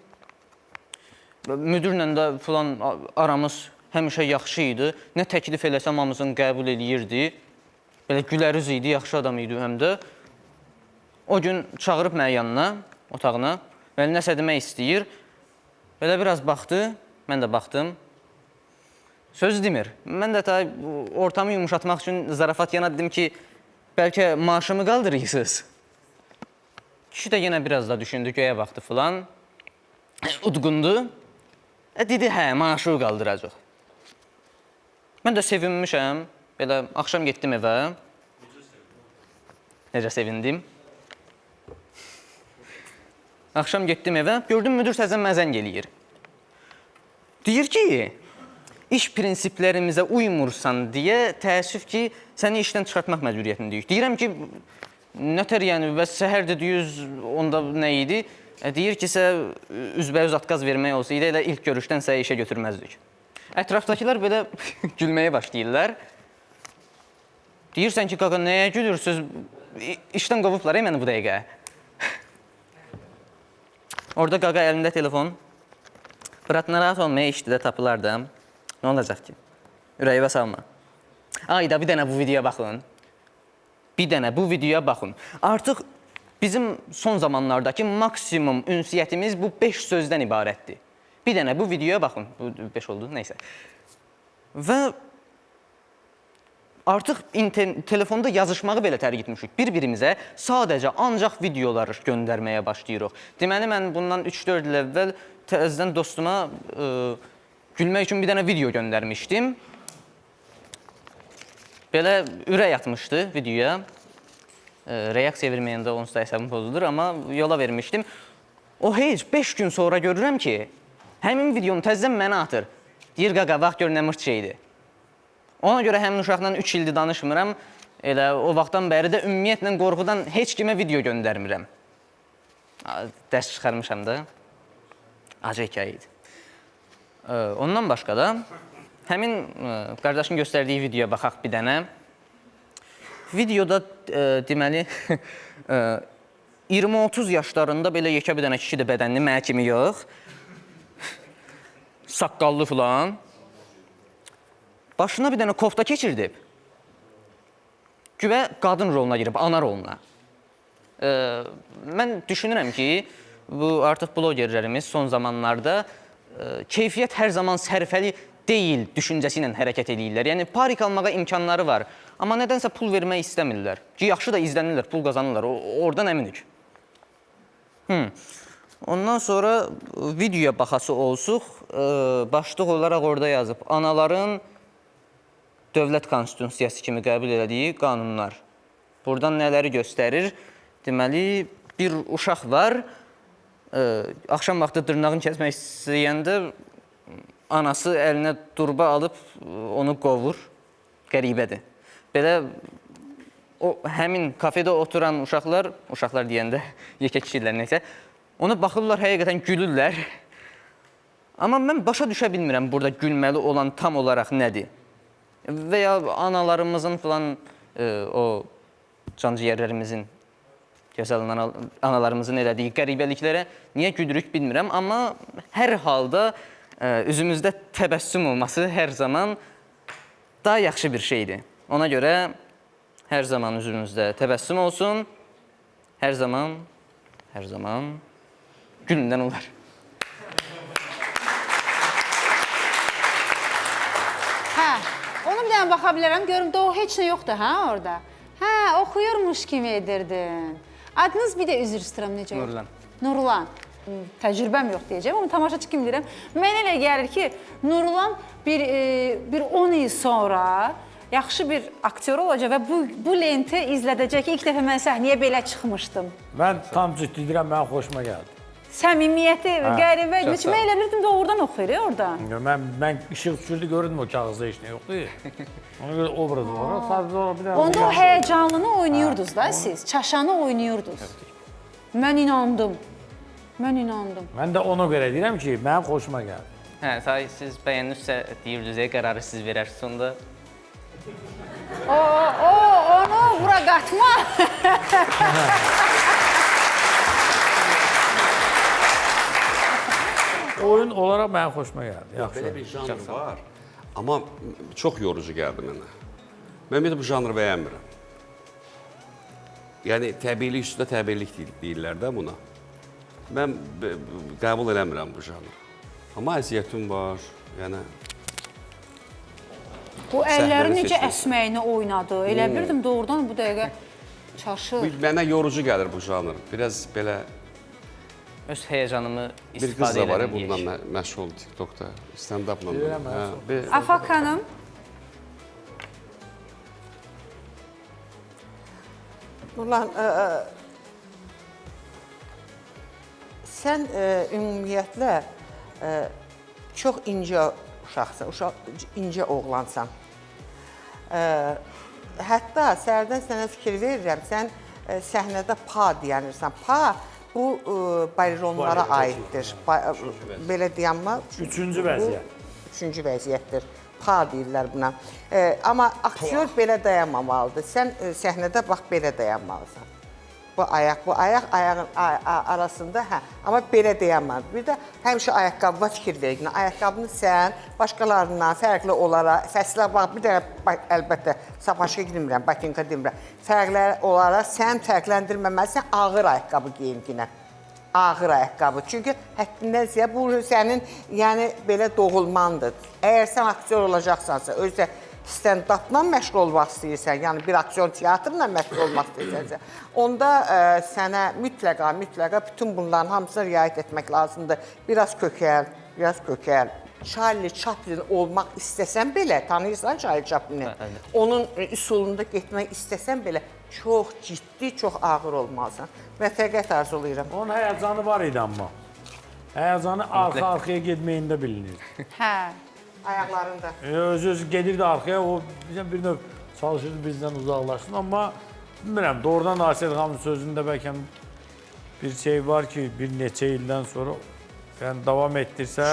Müdürlə də falan aramız həmişə yaxşı idi. Nə təklif eləsəm hamısını qəbul eləyirdi. Belə güləriz idi, yaxşı adam idi həm də. O gün çağırıb mənə yanına, otağına, belə nəsə demək istəyir. Belə biraz baxdı, mən də baxdım. Söz demir. Mən də ortamı yumuşatmaq üçün zarafat yana dedim ki, bəlkə maaşımı qaldırırsınız. Kişi də yenə biraz da düşündü, göyə baxdı filan. Udqundu. Dedi, hə, maaşı qaldıracaq. Mən də sevinmişəm. Belə axşam getdim evə. Necə sevindim. Axşam getdim evə, gördüm müdür təzən mənə zəng eləyir. Deyir ki, iş prinsiplərimizə uymursan deyə təəssüf ki, səni işdən çıxartmaq məcburiyyətindəyik. Deyirəm ki, nətər yəni, və səhər dediyiniz onda nə idi? Deyir ki, sən üzbəyüz atqaz vermək olsaydı, elə ilk görüşdən səni işə götürməzdik. Ətrafdakılar belə gülməyə başlayırlar. Deyirsən ki, qaqa, nəyə gülürsünüz? İşdən qovublar məni bu dəqiqə. Orada qaqa əlində telefon. Fırat, narahat olmaya işdə də tapılardı. Nə olacaq ki? Ürəyivə salma. Ayda bir dənə bu videoya baxın. Bir dənə bu videoya baxın. Artıq bizim son zamanlardakı maksimum ünsiyyətimiz bu 5 sözdən ibarətdir. Bir dənə bu videoya baxın. Bu 5 oldu, neysə. Və artıq telefonda yazışmağı belə tərk etmişik. Bir-birimizə sadəcə ancaq videolar göndərməyə başlayırıq. Deməli, mən bundan 3-4 il əvvəl təzədən dostuma gülmək üçün bir dənə video göndərmişdim. Belə ürək atmışdı videoya. Reaksiya verməyəndə onsuz da hesabım pozulur, amma yola vermişdim. O heç 5 gün sonra görürəm ki, həmin videonu təzədən mənə atır. Deyir, qaqa, vaxt gör nə mırt şeydir. Ona görə həmin uşaqla 3 ildir danışmıram. Elə o vaxtdan bəri də ümumiyyətlə qorxudan heç kimə video göndərmirəm. Dərs çıxarmışam da. Acı hekayə idi. Ondan başqa da, həmin qardaşın göstərdiyi videoya baxaq bir dənə. Videoda deməli 20-30 yaşlarında belə yekə bir dənə kişidir bədənli, mənə kimi yox. Saqqallı filan. Başına bir dənə kofta keçirdib. Güvə qadın roluna girib, ana roluna. Mən düşünürəm ki, bu artıq blogerlərimiz son zamanlarda keyfiyyət hər zaman sərfəli deyil düşüncəsi ilə hərəkət edirlər. Yəni, parik almağa imkanları var. Amma nədənsə pul vermək istəmirlər. Ki, yaxşı da izlənirlər, pul qazanırlar. Oradan əminik. Ondan sonra videoya baxası olsuq, başlıq olaraq orada yazıb. Anaların dövlət konstitusiyası kimi qəbul elədiyi qanunlar. Buradan nələri göstərir? Deməli, bir uşaq var. Axşam vaxtı dırnağını kəsmək istəyəndə anası əlinə durba alıb onu qovur. Qəribədir. Belə həmin kafedə oturan uşaqlar deyəndə yekə kişilər neysə, ona baxırlar, həqiqətən gülürlər. Amma mən başa düşə bilmirəm burada gülməli olan tam olaraq nədir? Və ya analarımızın falan, o canciyərlərimizin, gözəl analarımızın elədiyi qəribəliklərə niyə gülürük bilmirəm. Amma hər halda üzümüzdə təbəssüm olması hər zaman daha yaxşı bir şeydir. Ona görə hər zaman üzümüzdə təbəssüm olsun, hər zaman gülündən olar. Hə, onu bir dənə baxa bilərəm, görüm da o heç nə yoxdur, hə, orada? Hə, oxuyurmuş kimi edirdin. Adınız bir də üzr istəyirəm, necə yox? Nurlan. Nurlan. Təcrübəm yox deyəcəm, amma tamaşaçı kimi deyirəm. Mənə elə gəlir ki, Nurlan bir 10 il sonra yaxşı bir aktyor olacaq və bu lenti izlədəcək ki, ilk dəfə mən səhnəyə belə çıxmışdım. Mən tam ciddi deyirəm, mənə xoşuma gəldi. Səmimiyyəti, qəribə, mən elə bilirdim doğrudan oxuyur orada. Mən işıq düşürdü, görürdüm o kağızda heç nə yoxdur. Ona görə obraz olaraq sadəcə olaraq bir dənə... Onda o həyəcanlını oynayırdınız da siz, çaşanı oynayırdınız. Mən inandım. Mən də ona görə deyirəm ki, mənim xoşuma gəldi. Hə, siz bəyənirsə deyirdiniz, qərarı siz verərsiniz onda. Onu bura qatma. Oyun olaraq mənim xoşuma gəldi. Yaxşı. Belə bir janr var, amma çox yorucu gəldi mənə. Mən bir də bu janrı bəyənmirəm. Yəni, təbiilik üstündə təbiilik deyirlər də buna. Mən qəbul eləmirəm bu janrı. Amma əziyyətim var, yəni... Bu əlləri necə əsməyini oynadı. Elə bilirdim doğrudan bu dəqiqə çaşır. Mənə yorucu gəlir bu janr. Biraz belə... Öz həyəcanımı bir qız da var ya, bundan məşğul TikTokda, stand-upla. Afaq xanım. Nurlan, sən ümumiyyətlə çox incə uşaqsan, incə oğlansan. Hətta sərdən sənə fikir verirəm, sən səhnədə pa deyənirsən. Pa Bu baleronlara aiddir. Belə deyəmmi? Üçüncü vəziyyət. Üçüncü vəziyyətdir. Pa deyirlər buna. Amma aktyor belə dayanmamalıdır. Sən səhnədə bax belə dayanmalısan. Bu ayağın arasında, amma belə dayanmalıdır. Bir də həmişə ayaqqabıya fikir verin. Ayaqqabını sən başqalarından fərqli olaraq, fəslə bax, bir də əlbəttə sapaşa girmirəm, batinka demirəm. Fərqli olaraq sən fərqləndirməməlisən, ağır ayaqqabı geyinginə. Ağır ayaqqabı. Çünki həddindən ziyad bu sənin yəni belə doğulmandır. Əgər sən aktyor olacaqsansa, özdə stand-upla məşğul olmaq istəyirsən, yəni bir aksiyon teatrla məşğul olmaq istəyirsənsə, onda sənə mütləqa bütün bunların hamısına riayət etmək lazımdır. Biraz kökəl. Charlie Chaplin olmaq istəsən belə, tanıyırsan Charlie Chaplin'i? Onun üsulunda getmək istəsən belə çox ciddi, çox ağır olmalısan. Müvəffəqiyyət arzulayıram. Onun həyəcanı var idi amma. Həyəcanı arxa-arxaya getməyində bilinir. Hə. Ayaqlarında. Öz gedirdi arxaya, o bir növ çalışırdı bizdən uzaqlaşsın, amma bilmirəm, doğrudan Asiyyət xanımın sözündə bəlkə bir şey var ki, bir neçə ildən sonra yəni davam etdirsə...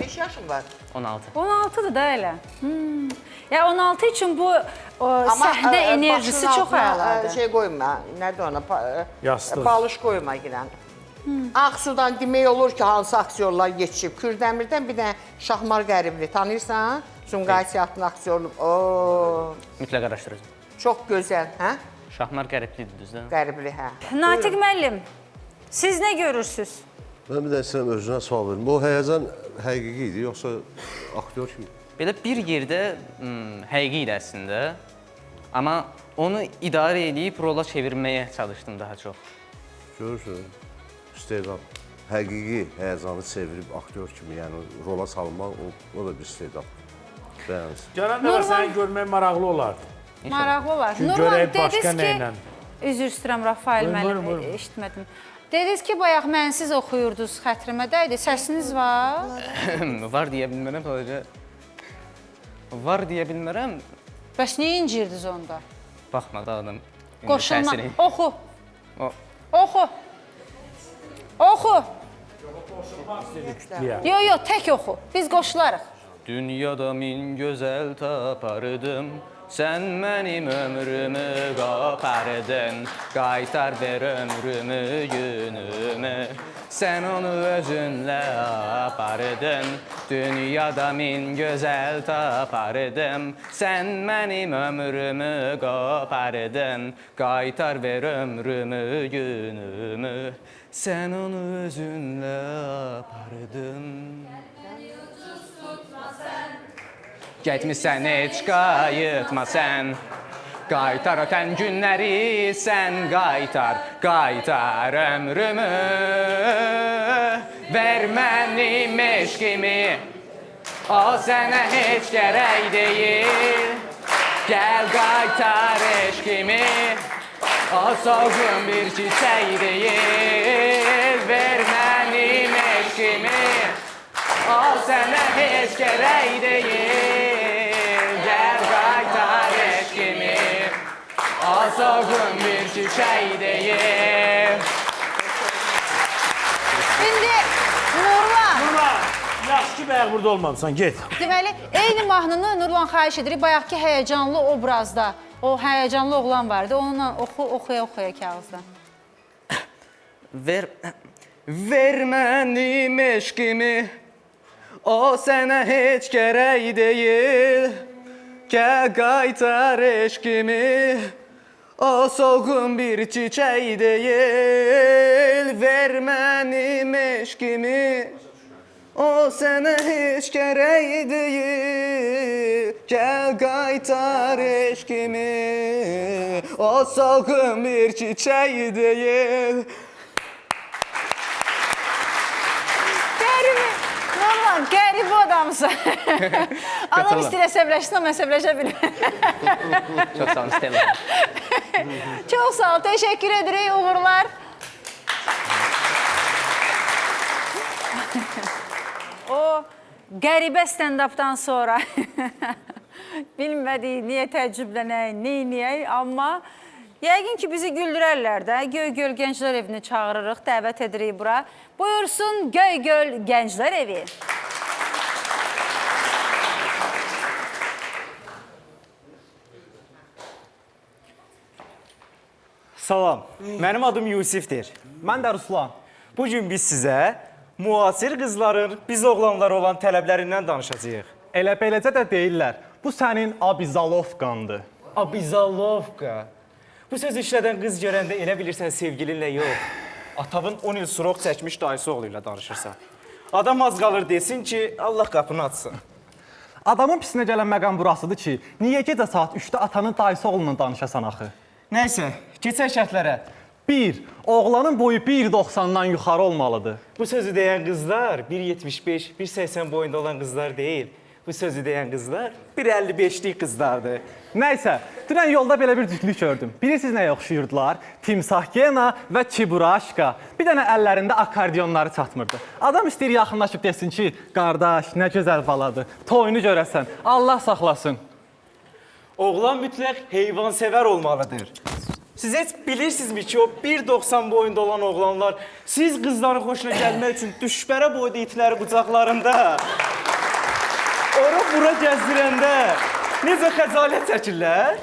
Neç yaşın var? 16. 16-dır da elə. Ya 16 üçün bu səhnə enerjisi çox əladır. Şey qoyma, nədir ona? Yastıq. Balış qoyma girən. Ağsudan demək olur ki, hansı aktyorlar yetişib. Kürdəmirdən bir də Şahmar Qəribli tanıyırsan? Sumqayıt Teatrının aktyorluq. Mütləq araşdıracağım. Çox gözəl, hə? Şahmar Qəriblidir, düzdür? Qəribli, hə. Natiq müəllim, siz nə görürsünüz? Mən bir də istəyirəm özünə sual verim. Bu həyəcan həqiqi idi, yoxsa aktyor kimi? Belə bir yerdə həqiqi idi əslində. Amma onu idarə edib rola çevirməyə çalışdım daha çox. Görürsün, istedad. Həqiqi həyəcanı çevirib aktyor kimi, yəni rola salmaq, o da bir istedad. Bəyəniz. Gələn dəfə səni görmək maraqlı olardı. Maraqlı olar. Çünki Nurlan, görək başqa dediniz nə ilə. ki, üzr istəyirəm, Rafael müəllim, buyurun. eşitmədim. Dediniz ki, bayaq mənsiz oxuyurdunuz, xətrimə dəydi. Səsiniz var? Var deyə bilmərəm, sadəcə. Var deyə bilmərəm. Bəs niyə incirdiniz onda? Baxmadı adam. Qoşulma. Təsiri. Oxu. O. Oxu. Oxu. Kütləyə. Yo, tək oxu. Biz qoşularıq. Dünyada min gözəl tapardım, sən mənim ömrümü qopardın. Qaytar ver ömrümü, günümü, sən onu özünlə apardın. Dünyada min gözəl tapardım, sən mənim ömrümü qopardın. Qaytar ver ömrümü, günümü, sən onu özünlə apardın. Getmişsən heç qayıtma sən, qaytar ötən günləri sən qaytar ömrümü. Ver mənim eşqimi, o sənə heç gərək deyil. Gəl qaytar eşqimi, o solğun bir çiçək deyil. Ver mənim eşqimi, o sənə heç gərək deyil. Gəl qaytar eşqimi, o solğun bir çiçək deyil. İndi Nurlan, Yaxşı ki, bəyək burada olmamısan, get. deməli, eyni mahnını Nurlan xahiş edirik, bayaqki həyəcanlı obrazda, o həyəcanlı oğlan vardı, onunla oxuya kağızdan. Ver mənim eşqimi, o sənə heç gərək deyil. Gəl qaytar eşqimi, o solğun bir çiçək deyil. Ver mənim eşqimi, o sənə heç gərək deyil. Gəl qaytar eşqimi, o solğun bir çiçək deyil. Nurlan, qəribə adamsın. Adam istəyir əsəbləşsin, amma əsəbləşə bilmir. Çox sağ olun, Stella. Çox sağ ol, təşəkkür edirik, uğurlar. O qəribə stand-updan sonra bilmədik, niyə təəccüblənək, neyniyək, amma Yəqin ki, bizi güldürərlər də. Göygöl Gənclər Evini çağırırıq, dəvət edirik bura. Buyursun Göygöl Gənclər Evi. Salam, mənim adım Yusifdir. Mən də Ruslan. Bugün biz sizə müasir qızların biz oğlanlar olan tələblərindən danışacağıq. Elə beləcə də deyirlər, bu sənin abizalovkandır. Abizalovka. Bu söz işlədən qız görəndə elə bilirsən sevgilinlə yox. Atavın 10 il suroq çəkmiş dayısı oğlu ilə danışırsan. Adam az qalır desin ki, Allah qapını açsın. Adamın pisinə gələn məqam burasıdır ki, niyə gecə saat 3-də atanın dayısı oğlundan danışasan axı? Nəysə, keçək şərtlərə. 1. Oğlanın boyu 1.90-dan yuxarı olmalıdır. Bu sözü deyən qızlar 1.75, 1.80 boyunda olan qızlar deyil. Bu sözü deyən qızlar 1.55'lik qızlardır. Nəysə, dünən yolda belə bir cütlük gördüm. Bilirsiniz nəyə oxşuyurdular? Timsah Gena və Çiburashka. Bir dənə əllərində akordiyonları çatmırdı. Adam istəyir yaxınlaşıb desin ki, qardaş, nə gözəl baladır, toyunu görəsən, Allah saxlasın. Oğlan mütləq heyvansevər olmalıdır. Siz heç bilirsinizmi ki, o 1.90 boyunda olan oğlanlar siz qızların xoşuna gəlmək üçün düşbərə boyda itləri qucaqlarında, ora-bura gəzdirəndə necə xəcalət çəkirlər?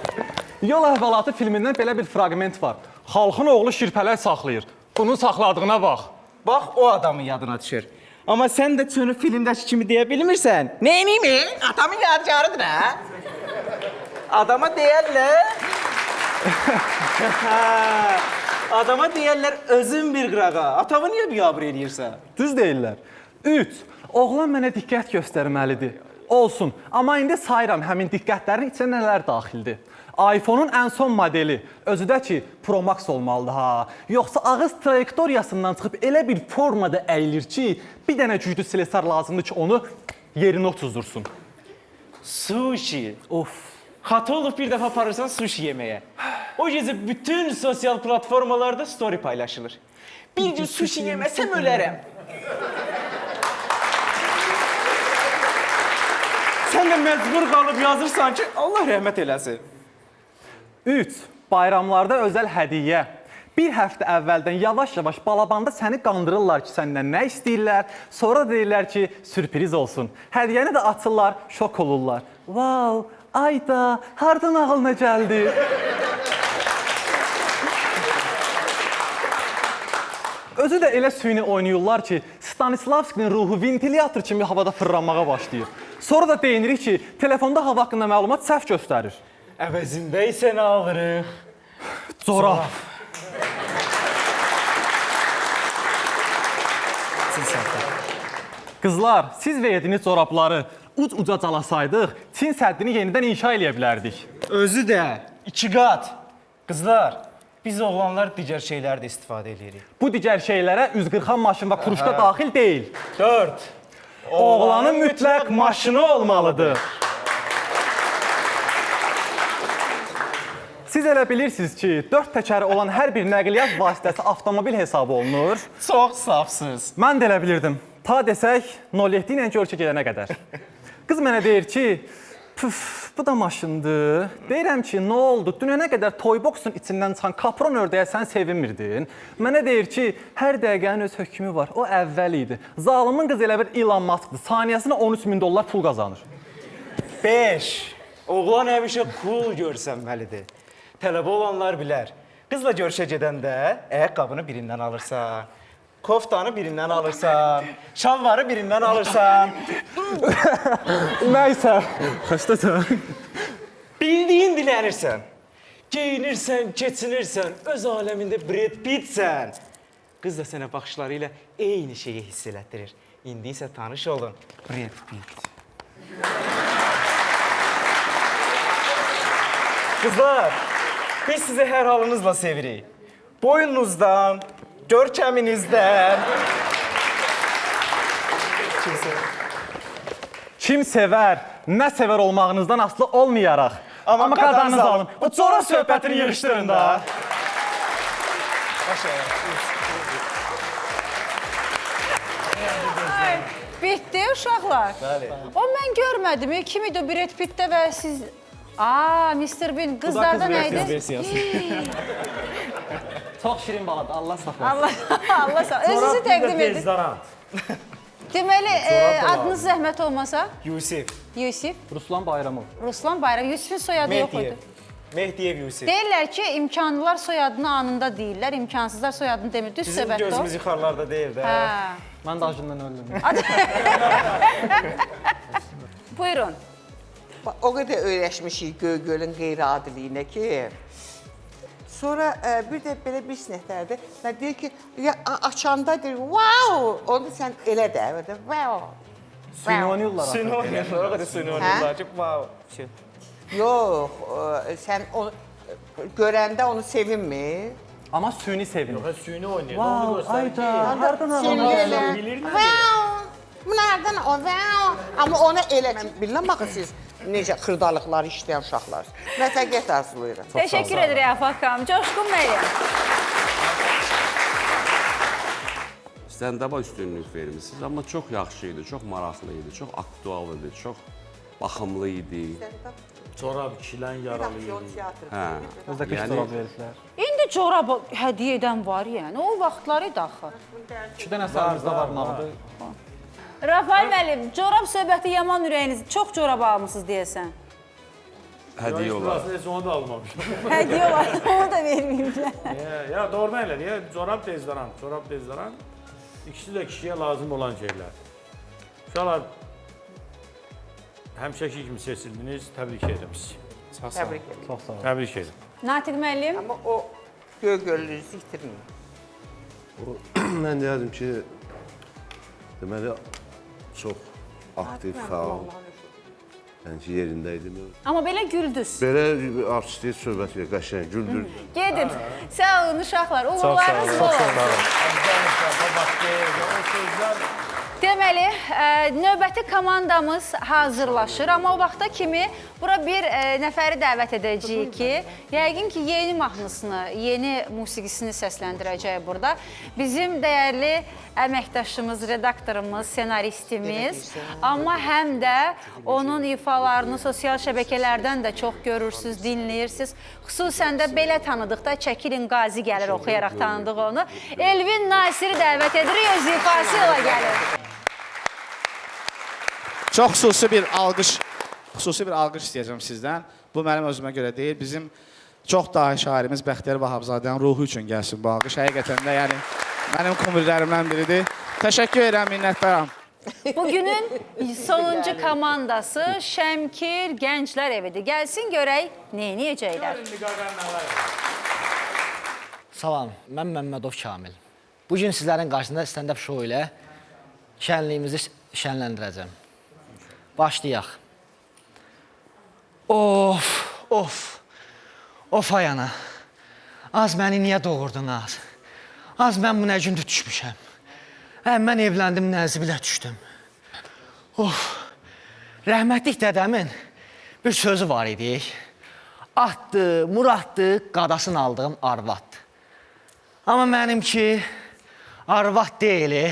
Yol əhvalatı filmindən belə bir fraqment var. Xalqın oğlu şirpələr saxlayır. Bunun saxladığına bax. Bax, o adamın yadına düşür. Amma sən də çönüb filmdəki kimi deyə bilmirsən. Neyniyim? Atamın yadigarıdır, hə? Adama deyərlər... Adama deyərlər özün bir qırağa. Atamı niyə biabır eləyirsən? Düz deyirlər. 3. Oğlan mənə diqqət göstərməlidir. Olsun. Amma indi sayıram həmin diqqətlərin içində nələr daxildir. iPhone-un ən son modeli, özü də ki, Pro Max olmalıdır ha. Yoxsa ağız trayektoriyasından çıxıb elə bir formada əyilir ki, bir dənə güclü silesar lazımdır ki, onu yerinə otuzdursun. Sushi. Of. Xatı olub bir dəfə aparırsan sushi yeməyə. O gecə bütün sosial platformalarda story paylaşılır. Bir gün sushi yeməsəm ölərəm. Sən də məcbur qalıb yazırsan ki, Allah rəhmət eləsin. 3. Bayramlarda özəl hədiyyə. Bir həftə əvvəldən yavaş-yavaş balabanda səni qandırırlar ki, səndən nə istəyirlər. Sonra deyirlər ki, sürpriz olsun. Hədiyyəni də açırlar, şok olurlar. Vav, ayda, hardan ağılına gəldi? Özü də elə süni oynayırlar ki, Stanislavskinin ruhu ventilator kimi havada fırlanmağa başlayır. Sonra da deyinirik ki, telefonda hava haqqında məlumat səhv göstərir. Əvəzində isə nə alırıq? Corab. Qızlar, siz verdiyiniz corabları uc-uca calasaydıq, Çin səddini yenidən inşa eləyə bilərdik. Özü də 2 qat. Qızlar, biz oğlanlar digər şeylər də istifadə edirik. Bu digər şeylərə 140 maşın və kuruşka daxil deyil. 4. Oğlanın mütləq maşını olmalıdır. Siz elə bilirsiniz ki, 4 təkəri olan hər bir nəqliyyat vasitəsi avtomobil hesabı olunur. Çox safsız. Mən də elə bilirdim. Ta desək, 07 ilə görüşə gedənə qədər. Qız mənə deyir ki, püf, bu da maşındır. Deyirəm ki, nə oldu? Dünənə qədər toyboxun içindən çıxan kapron ördəyə sən sevinmirdin. Mənə deyir ki, hər dəqiqənin öz hökmü var. O əvvəl idi. Zalımın qız elə bir Elon Musk'dır. Saniyəsinə 13.000 dollar pul qazanır. 5. Oğlan həmişə cool görsənməlidir. Tələbə olanlar bilər. Qızla görüşə gedəndə ayaqqabını birindən alırsan, koftanı birindən alırsan, şalvarı birindən alırsan. Nəysə, xəstəsən. Bildiyin dilənirsən. Geyinirsən, keçinirsən, öz aləmində Brad Pittsən. Qız da sənə baxışları ilə eyni şeyi hiss elətdirir. İndi isə tanış olun, Brad Pitt. Qızlar, biz sizi hər halınızla sevirik. Boyunuzdan, görkəminizdən. Kim sevər, nə sevər olmağınızdan asılı olmayaraq. Amma qadanınız alın. Bu corab söhbətini yığışdırın da. Bitdi uşaqlar. O mən görmədim. Kim idi o Brad Pittdə və siz Aa, Mr. Bean qızlarda nə idi? versiyası. Çox şirin baladır, Allah saxlasın. Allah sağ. Özünüzü təqdim edin. Dezodorant. Deməli, adınız zəhmət olmasa? Yusif. Yusif. Ruslan Bayramov. Ruslan Bayram. Yusifin soyadı yox idi. Mehdiyev Yusif. Deyirlər ki, imkanlılar soyadını anında deyirlər, imkansızlar soyadını demir. Düz Bizim söhbətdir o. gözümüz yuxarılarda deyil də. Hə. Mən də acından öldüm. Buyurun. O qədər öyrəşmişik Göygölün qeyri-adiliyinə ki, sonra bir də belə bir sinətlərdə mən deyir ki, ya, açanda deyir, wow, onu sən elə də, wow. Sinoniyurlar. Sinoniyurlar, o qədər sinoniyurlar ki, wow. Yox, sən onu görəndə onu sevinmir. Amma süni sevinir. Yox, süni oynayır. Onu göstərir. Ayda. Sevgilə, wow, bunlardan o, wow. Amma ona elə ki, bilən baxın siz, necə xırdalıqlar işləyən uşaqlar. Məfəqət arzulayıram. Təşəkkür edirik Afaq xanım. Coşqun müəyyən. Stand-up-a üstünlük vermişsiniz, amma çox yaxşı idi, çox maraqlı idi, çox aktual idi, çox baxımlı idi. Çorab kilən yaralı idi. Hə. Özdə qış dolab verirlər. İndi corab hədiyyə edən var yəni. O vaxtlar idi axı. 2 dənə sağımızda var nağdı. Rafael müəllim, corab söhbəti yaman ürəyiniz. Çox corab almısınız deyəsən. Hədiyyə olar. Burası onu da almamışım. Hədiyyə var, onu da verməyiblər. Ya doğrudan elə deyə, çorab dezodorant. İkisi də kişiyə lazım olan şeylər. Uşaqlar, həmişəki kimi seçildiniz, təbrik edirəm sizi. Təbrik edirəm. Çox sağ ol. Təbrik edirəm. Natiq müəllim. Amma o Göygöllünüzü itirməyin. Mən deyərdim ki, deməli, çox aktiv, faal, yəni yerində idim. Amma belə güldüz. Belə artistik söhbət qəşəng, güldür. Gedin. Sağ olun uşaqlar. Uğurlarınız bol olsun. Deməli, növbəti komandamız hazırlaşır, amma o vaxta kimi bura bir nəfəri dəvət edəcəyik ki, yəqin ki, yeni mahnısını, yeni musiqisini səsləndirəcək burada. Bizim dəyərli əməkdaşımız, redaktorumuz, senaristimiz, amma həm də onun ifalarını sosial şəbəkələrdən də çox görürsünüz, dinləyirsiniz. Xüsusən də belə tanıdıqda Çəkilin Qazi gəlir oxuyaraq tanıdıq onu. Elvin Nasiri dəvət edirik, öz ifası ilə gəlir. Çox xüsusi bir alqış istəyəcəm sizdən. Bu mənim özümə görə deyil. Bizim çox dahi şairimiz Bəxtiyar Vahabzadənin ruhu üçün gəlsin bu alqış. Həqiqətən də yəni mənim kumrilərimdən biridir. Təşəkkür edirəm, minnətdaram. Bugünün sonuncu komandası Şəmkir Gənclər Evidir. Gəlsin görək, neyniyəcəklər? Salam, mən Məmmədov Kamil. Bugün sizlərin qarşısında stand-up show ilə şənliyimizi şənləndirəcəm. Başlayaq. Of ayana. Az məni niyə doğurdun az? Az mən bu nə gündür düşmüşəm. Mən evləndim, nəzibilə düşdüm. Rəhmətlik dədəmin bir sözü var idi. Atdı, muraddı, qadasını aldığım arvad. Amma mənimki arvad deyil,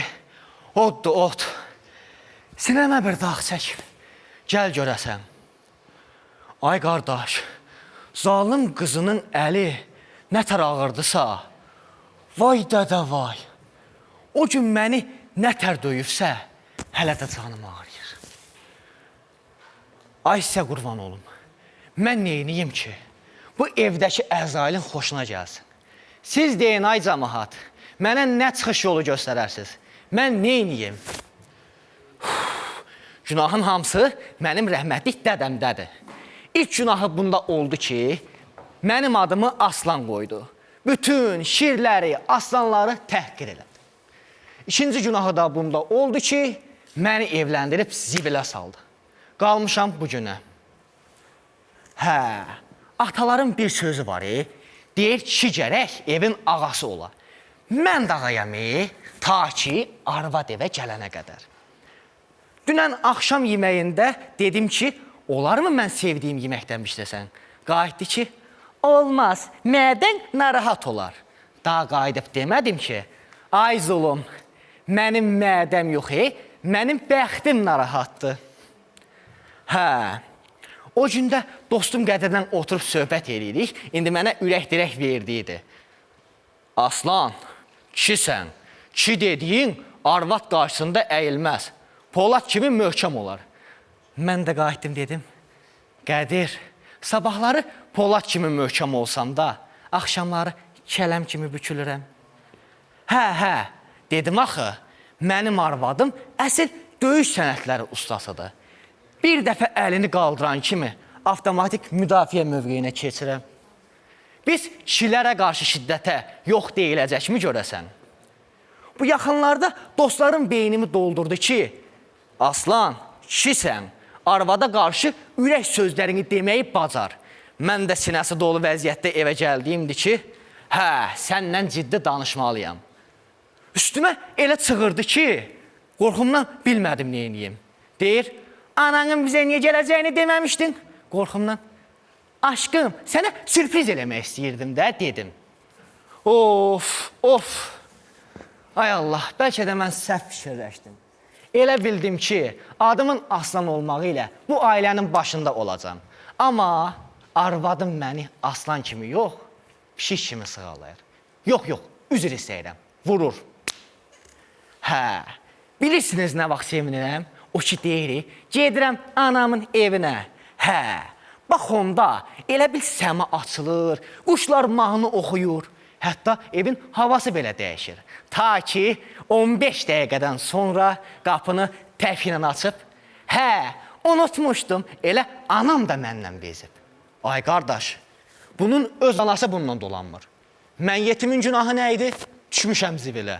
oddur, od. Sinəmə bir dağ çəkib. Gəl görəsən. Ay qardaş, zalım qızının əli nətər ağırdısa, vay dədə vay. O gün məni nətər döyübsə, hələ də canım ağrıyır. Ay sizə qurban olum. Mən neyniyim ki, bu evdəki əzailin xoşuna gəlsin. Siz deyin, ay cəmahat, mənə nə çıxış yolu göstərərsiniz? Mən neyniyim? Günahın hamısı mənim rəhmətlik dədəmdədir. İlk günahı bunda oldu ki, mənim adımı aslan qoydu. Bütün şirləri, aslanları təhqir elədi. İkinci günahı da bunda oldu ki, məni evləndirib zibilə saldı. Qalmışam bu günə. Ataların bir sözü var, deyir ki, gərək evin ağası ola. Mən də ağayam, ta ki, arvad evə gələnə qədər. Dünən axşam yeməyində dedim ki, olarmı mən sevdiyim yeməkdən bişləsən? Qayıtdı ki, olmaz, mədən narahat olar. Daha qayıdıb demədim ki, ay zulum, mənim mədəm yox, mənim bəxtim narahatdır. O gündə dostum Qədirdən oturub söhbət edirik. İndi mənə ürək-dirək verdiydi. Aslan, kişisən. Kişi dediyin arvad qarşısında əyilməz. Polad kimi möhkəm olar. Mən də qayıtdım dedim. Qədir, sabahları Polad kimi möhkəm olsam da, axşamları kələm kimi bükülürəm. Hə, dedim axı, mənim arvadım əsl döyüş sənətləri ustasıdır. Bir dəfə əlini qaldıran kimi avtomatik müdafiə mövqeyinə keçirəm. Biz kişilərə qarşı şiddətə yox deyiləcəkmi görəsən? Bu yaxınlarda dostlarım beynimi doldurdu ki, Aslan, kişisən, arvada qarşı ürək sözlərini deməyi bacar. Mən də sinəsi dolu vəziyyətdə evə gəldiyimdir ki, səndən ciddi danışmalıyam. Üstümə elə çığırdı ki, qorxumdan bilmədim neyiniyim. Deyir, ananın bizə niyə gələcəyini deməmişdin? Qorxumdan, aşkım, sənə sürpriz eləmək istəyirdim də, dedim. Of. Ay Allah, bəlkə də mən səhv fikirləşdim. Elə bildim ki, adımın Aslan olmağı ilə bu ailənin başında olacam. Amma arvadım məni aslan kimi yox, pişik kimi sığalayır. Yox, üzr istəyirəm, vurur. Bilirsiniz nə vaxt sevinirəm? O ki deyirik, gedirəm anamın evinə. Bax onda elə bil səma açılır, quşlar mahnı oxuyur. Hətta evin havası belə dəyişir. Ta ki 15 dəqiqədən sonra qapını təfklə açıb, unutmuşdum, elə anam da məndən bezib. Ay qardaş, bunun öz anası bununla dolanmır. Mən yetimin günahı nə idi? Düşmüşəm zibilə.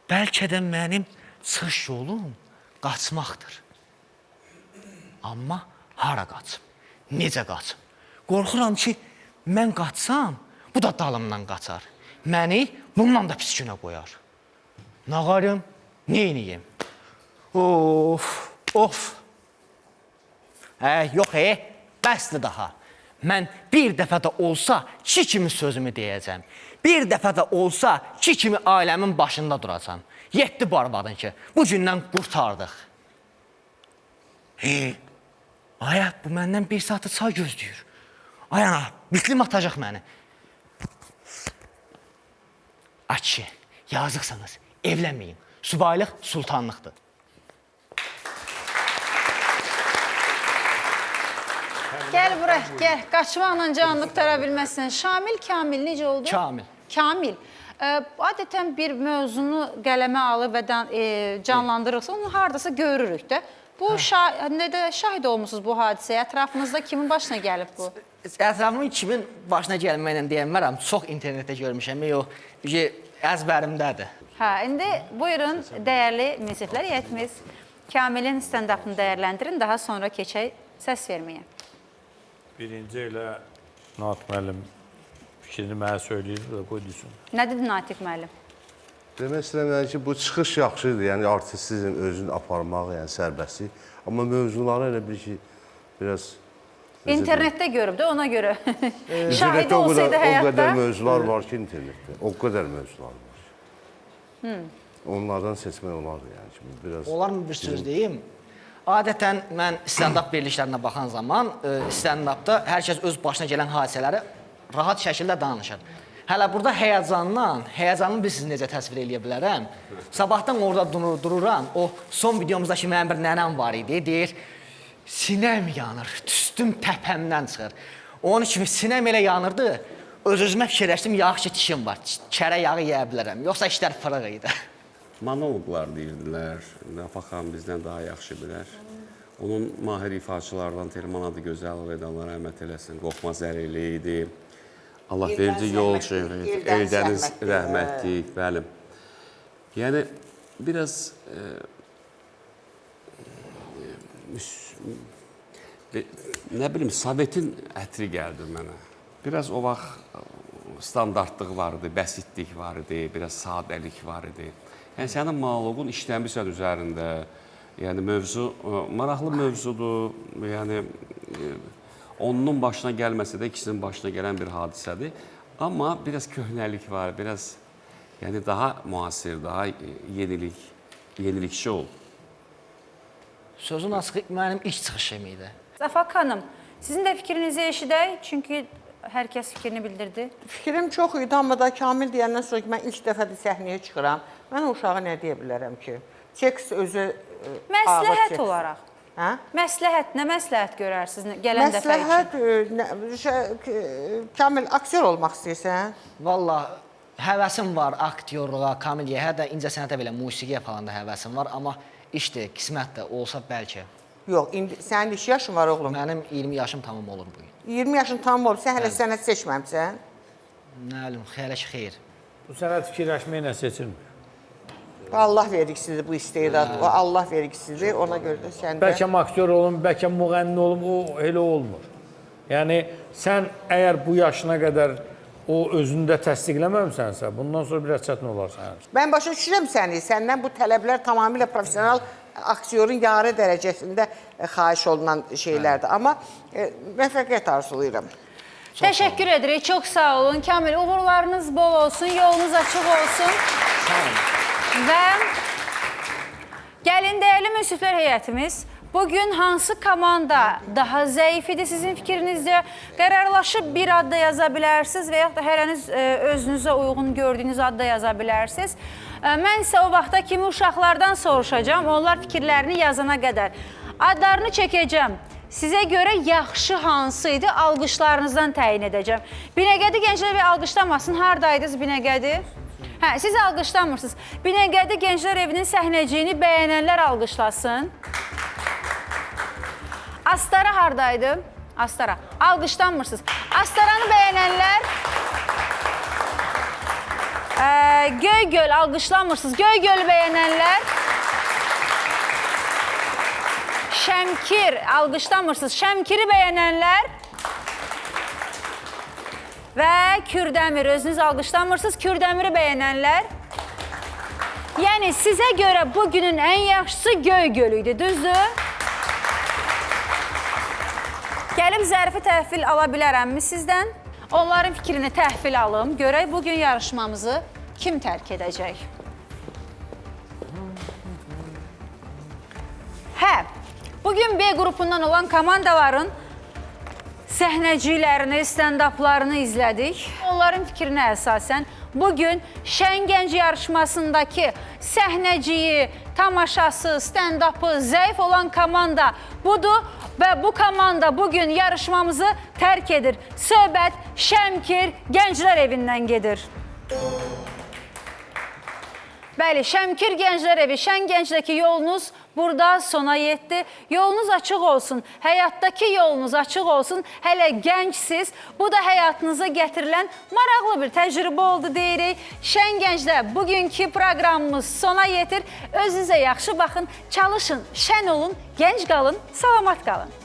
Bəlkə də mənim çıxış yolum qaçmaqdır. Amma hara qaçım? Necə qaçım? Qorxuram ki, mən qaçsam, bu da dalımdan qaçar. Məni bundan da pis günə qoyar. Nağarım, neyniyim? Of. Yox, bəsdir daha. Mən bir dəfə də olsa ki kimi sözümü deyəcəm. Bir dəfə də olsa ki kimi ailəmin başında duracam. Yetdi bu arvadın ki, bu gündən qurtardıq. Aya, bu məndən bir saatı çay gözləyir. Ay ana, bitlim atacaq məni. Açı, yazıqsınız, evlənməyin. Subaylıq sultanlıqdır. Gəl bura, gəl. Qaçmaqla canını qutara bilməzsən. Şamil, Kamil necə oldu? Kamil. Adətən bir mövzunu qələmə alıb və canlandırırsa, onu haradasa görürük də. Bu, şahid olmuşsunuz bu hadisəyə. Ətrafınızda kimin başına gəlib bu? Ətrafımın kimin başına gəlməklə deyənmərəm. Çox internetdə görmüşəm. Əzbərimdədir. İndi buyurun, dəyərli müziklər yetimiz. Kamilin stand-upını dəyərləndirin, daha sonra keçək səs verməyə. Birinci elə Natiq müəllim fikrini mənə söyləyir və qoy desin. Nə dedi Natiq müəllim? Demək istəyirəm ki, bu çıxış yaxşıdır, yəni artistizm özünü aparmaq, yəni sərbəstlik. Amma mövzuları elə bir ki, biraz... İnternetdə görüb də ona görə. Şahidi olsaydı həyatda... O qədər mövzular var ki, internetdə. O qədər mövzular var ki. Onlardan seçmək olardı, yəni ki, biraz... Olar mı bir söz deyim? Adətən mən stand-up verilişlərinə baxan zaman stand-upda hər kəs öz başına gələn hadisələri rahat şəkildə danışır. Hələ burada həyəcanını bilirsiniz necə təsvir edə bilərəm. Sabahdan orada dururam, o son videomuzdakı mənim bir nənəm var idi, deyir, sinəm yanır, tüstüm təpəmdən çıxır. Onun kimi sinəm elə yanırdı, öz-özümə fikirləşdim, yaxşı dişim var, kərə yağı yeyə bilərəm, yoxsa işlər fırıq idi. Monoloqlar deyirdilər, Nəfaq xanım bizdən daha yaxşı bilər. Onun mahir ifaçılardan Telman adı Gözəlov edanlar rəhmət eləsin, Qorxmaz Ərili idi. Allah verici yol çevrə, Eldəniz rəhmətlik, bəli. Yəni, biraz nə bilim, Sovetin ətri gəldi mənə. Biraz o vaxt standartlıq var idi, bəsitlik var idi, biraz sadəlik var idi. Yəni, sənin monoloqun işləmişsən üzərində, yəni mövzu, maraqlı mövzudur, yəni onun başına gəlməsə də ikisinin başına gələn bir hadisədir. Amma biraz köhnəlik var, biraz yəni daha müasir, daha yenilikçi ol. Sözün açığı mənim ilk çıxışım idi. Zafak xanım, sizin də fikrinizi eşidək, çünki hər kəs fikrini bildirdi. Fikrim çox idi, amma da Kamil deyəndən sonra ki, mən ilk dəfədir səhnəyə çıxıram. Mən o uşağa nə deyə bilərəm ki? Tekst özü Məsləhət olaraq. Hə? Məsləhət, nə məsləhət görərsiniz gələn dəfə üçün? Məsləhət, Kamil, aktyor olmaq istəyirsən? Vallahi həvəsim var aktyorluğa, komediya, hətta incəsənətə belə musiqiyə falan da həvəsim var, amma işdir, qismət də olsa bəlkə. Yox, indi sənin iş yaşın var oğlum. Mənim 20 yaşım tamam olur bu gün. 20 yaşın tamam olub, sən hələ sənət seçməmsən. Nə bilim, xeyirə ki, xeyir. Bu sənət fikirləşməklə seçilmir. Allah vergisidir bu istedad, o Allah vergisidir, ona görə də sən də... Bəlkə aktyor olum, bəlkə müğənni olum, o elə olmur. Yəni, sən əgər bu yaşına qədər o özündə təsdiqləməmsənsə, bundan sonra biraz çətin olar sənin üçün. Mən başa düşürəm səni, səndən bu tələblər tamamilə profesional aktyorun yarı dərəcəsində xahiş olunan şeylərdir. Amma müvəffəqiyyət arzulayıram. Təşəkkür edirik, çox sağ olun. Kamil, uğurlarınız bol olsun, yolunuz açıq olsun. Sağ olun. Və gəlin dəyərli müsiflər heyətimiz, bugün hansı komanda daha zəif idi sizin fikrinizdə? Qərarlaşıb bir adda yaza bilərsiniz və yaxud da hərəniz özünüzə uyğun gördüyünüz adda yaza bilərsiniz. Mən isə o vaxta kimi uşaqlardan soruşacağım, onlar fikirlərini yazana qədər. Adlarını çəkəcəm. Sizə görə yaxşı hansı idi, alqışlarınızdan təyin edəcəm. Binəqədi gənclər və alqışlamasın, haradaydınız Binəqədi? Hə, siz alqışlamırsınız. Binəqədi Gənclər Evinin səhnəciyini bəyənənlər alqışlasın. Astara haradaydı? Astara. Alqışlanmırsınız. Astaranı bəyənənlər... Göygöl alqışlanmırsınız. Göygölü bəyənənlər... Şəmkir alqışlanmırsınız. Şəmkiri bəyənənlər... Və Kürdəmir, özünüz alqışlanmırsınız. Kürdəmiri bəyənənlər... Yəni, sizə görə bugünün ən yaxşısı Göygölü idi, düzdür? Gəlib zərfi təhvil ala bilərəmmi sizdən? Onların fikrini təhvil alım. Görək bugün yarışmamızı kim tərk edəcək? Hə, bugün B qrupundan olan komandaların səhnəciklərini, stand-uplarını izlədik. Onların fikrinə əsasən bugün Şən Gənc yarışmasındakı səhnəciyi, tamaşası, stand-upı zəif olan komanda budur və bu komanda bugün yarışmamızı tərk edir. Söhbət Şəmkir Gənclər Evindən gedir. Bəli, Şəmkir Gənclər Evi, Şən Gəncdəki yolunuz burada sona yetdi. Yolunuz açıq olsun, həyatdakı yolunuz açıq olsun. Hələ gəncsiniz, bu da həyatınıza gətirilən maraqlı bir təcrübə oldu deyirik. Şən Gəncdə bugünkü proqramımız sona yetir. Özünüzə yaxşı baxın, çalışın, şən olun, gənc qalın, salamat qalın.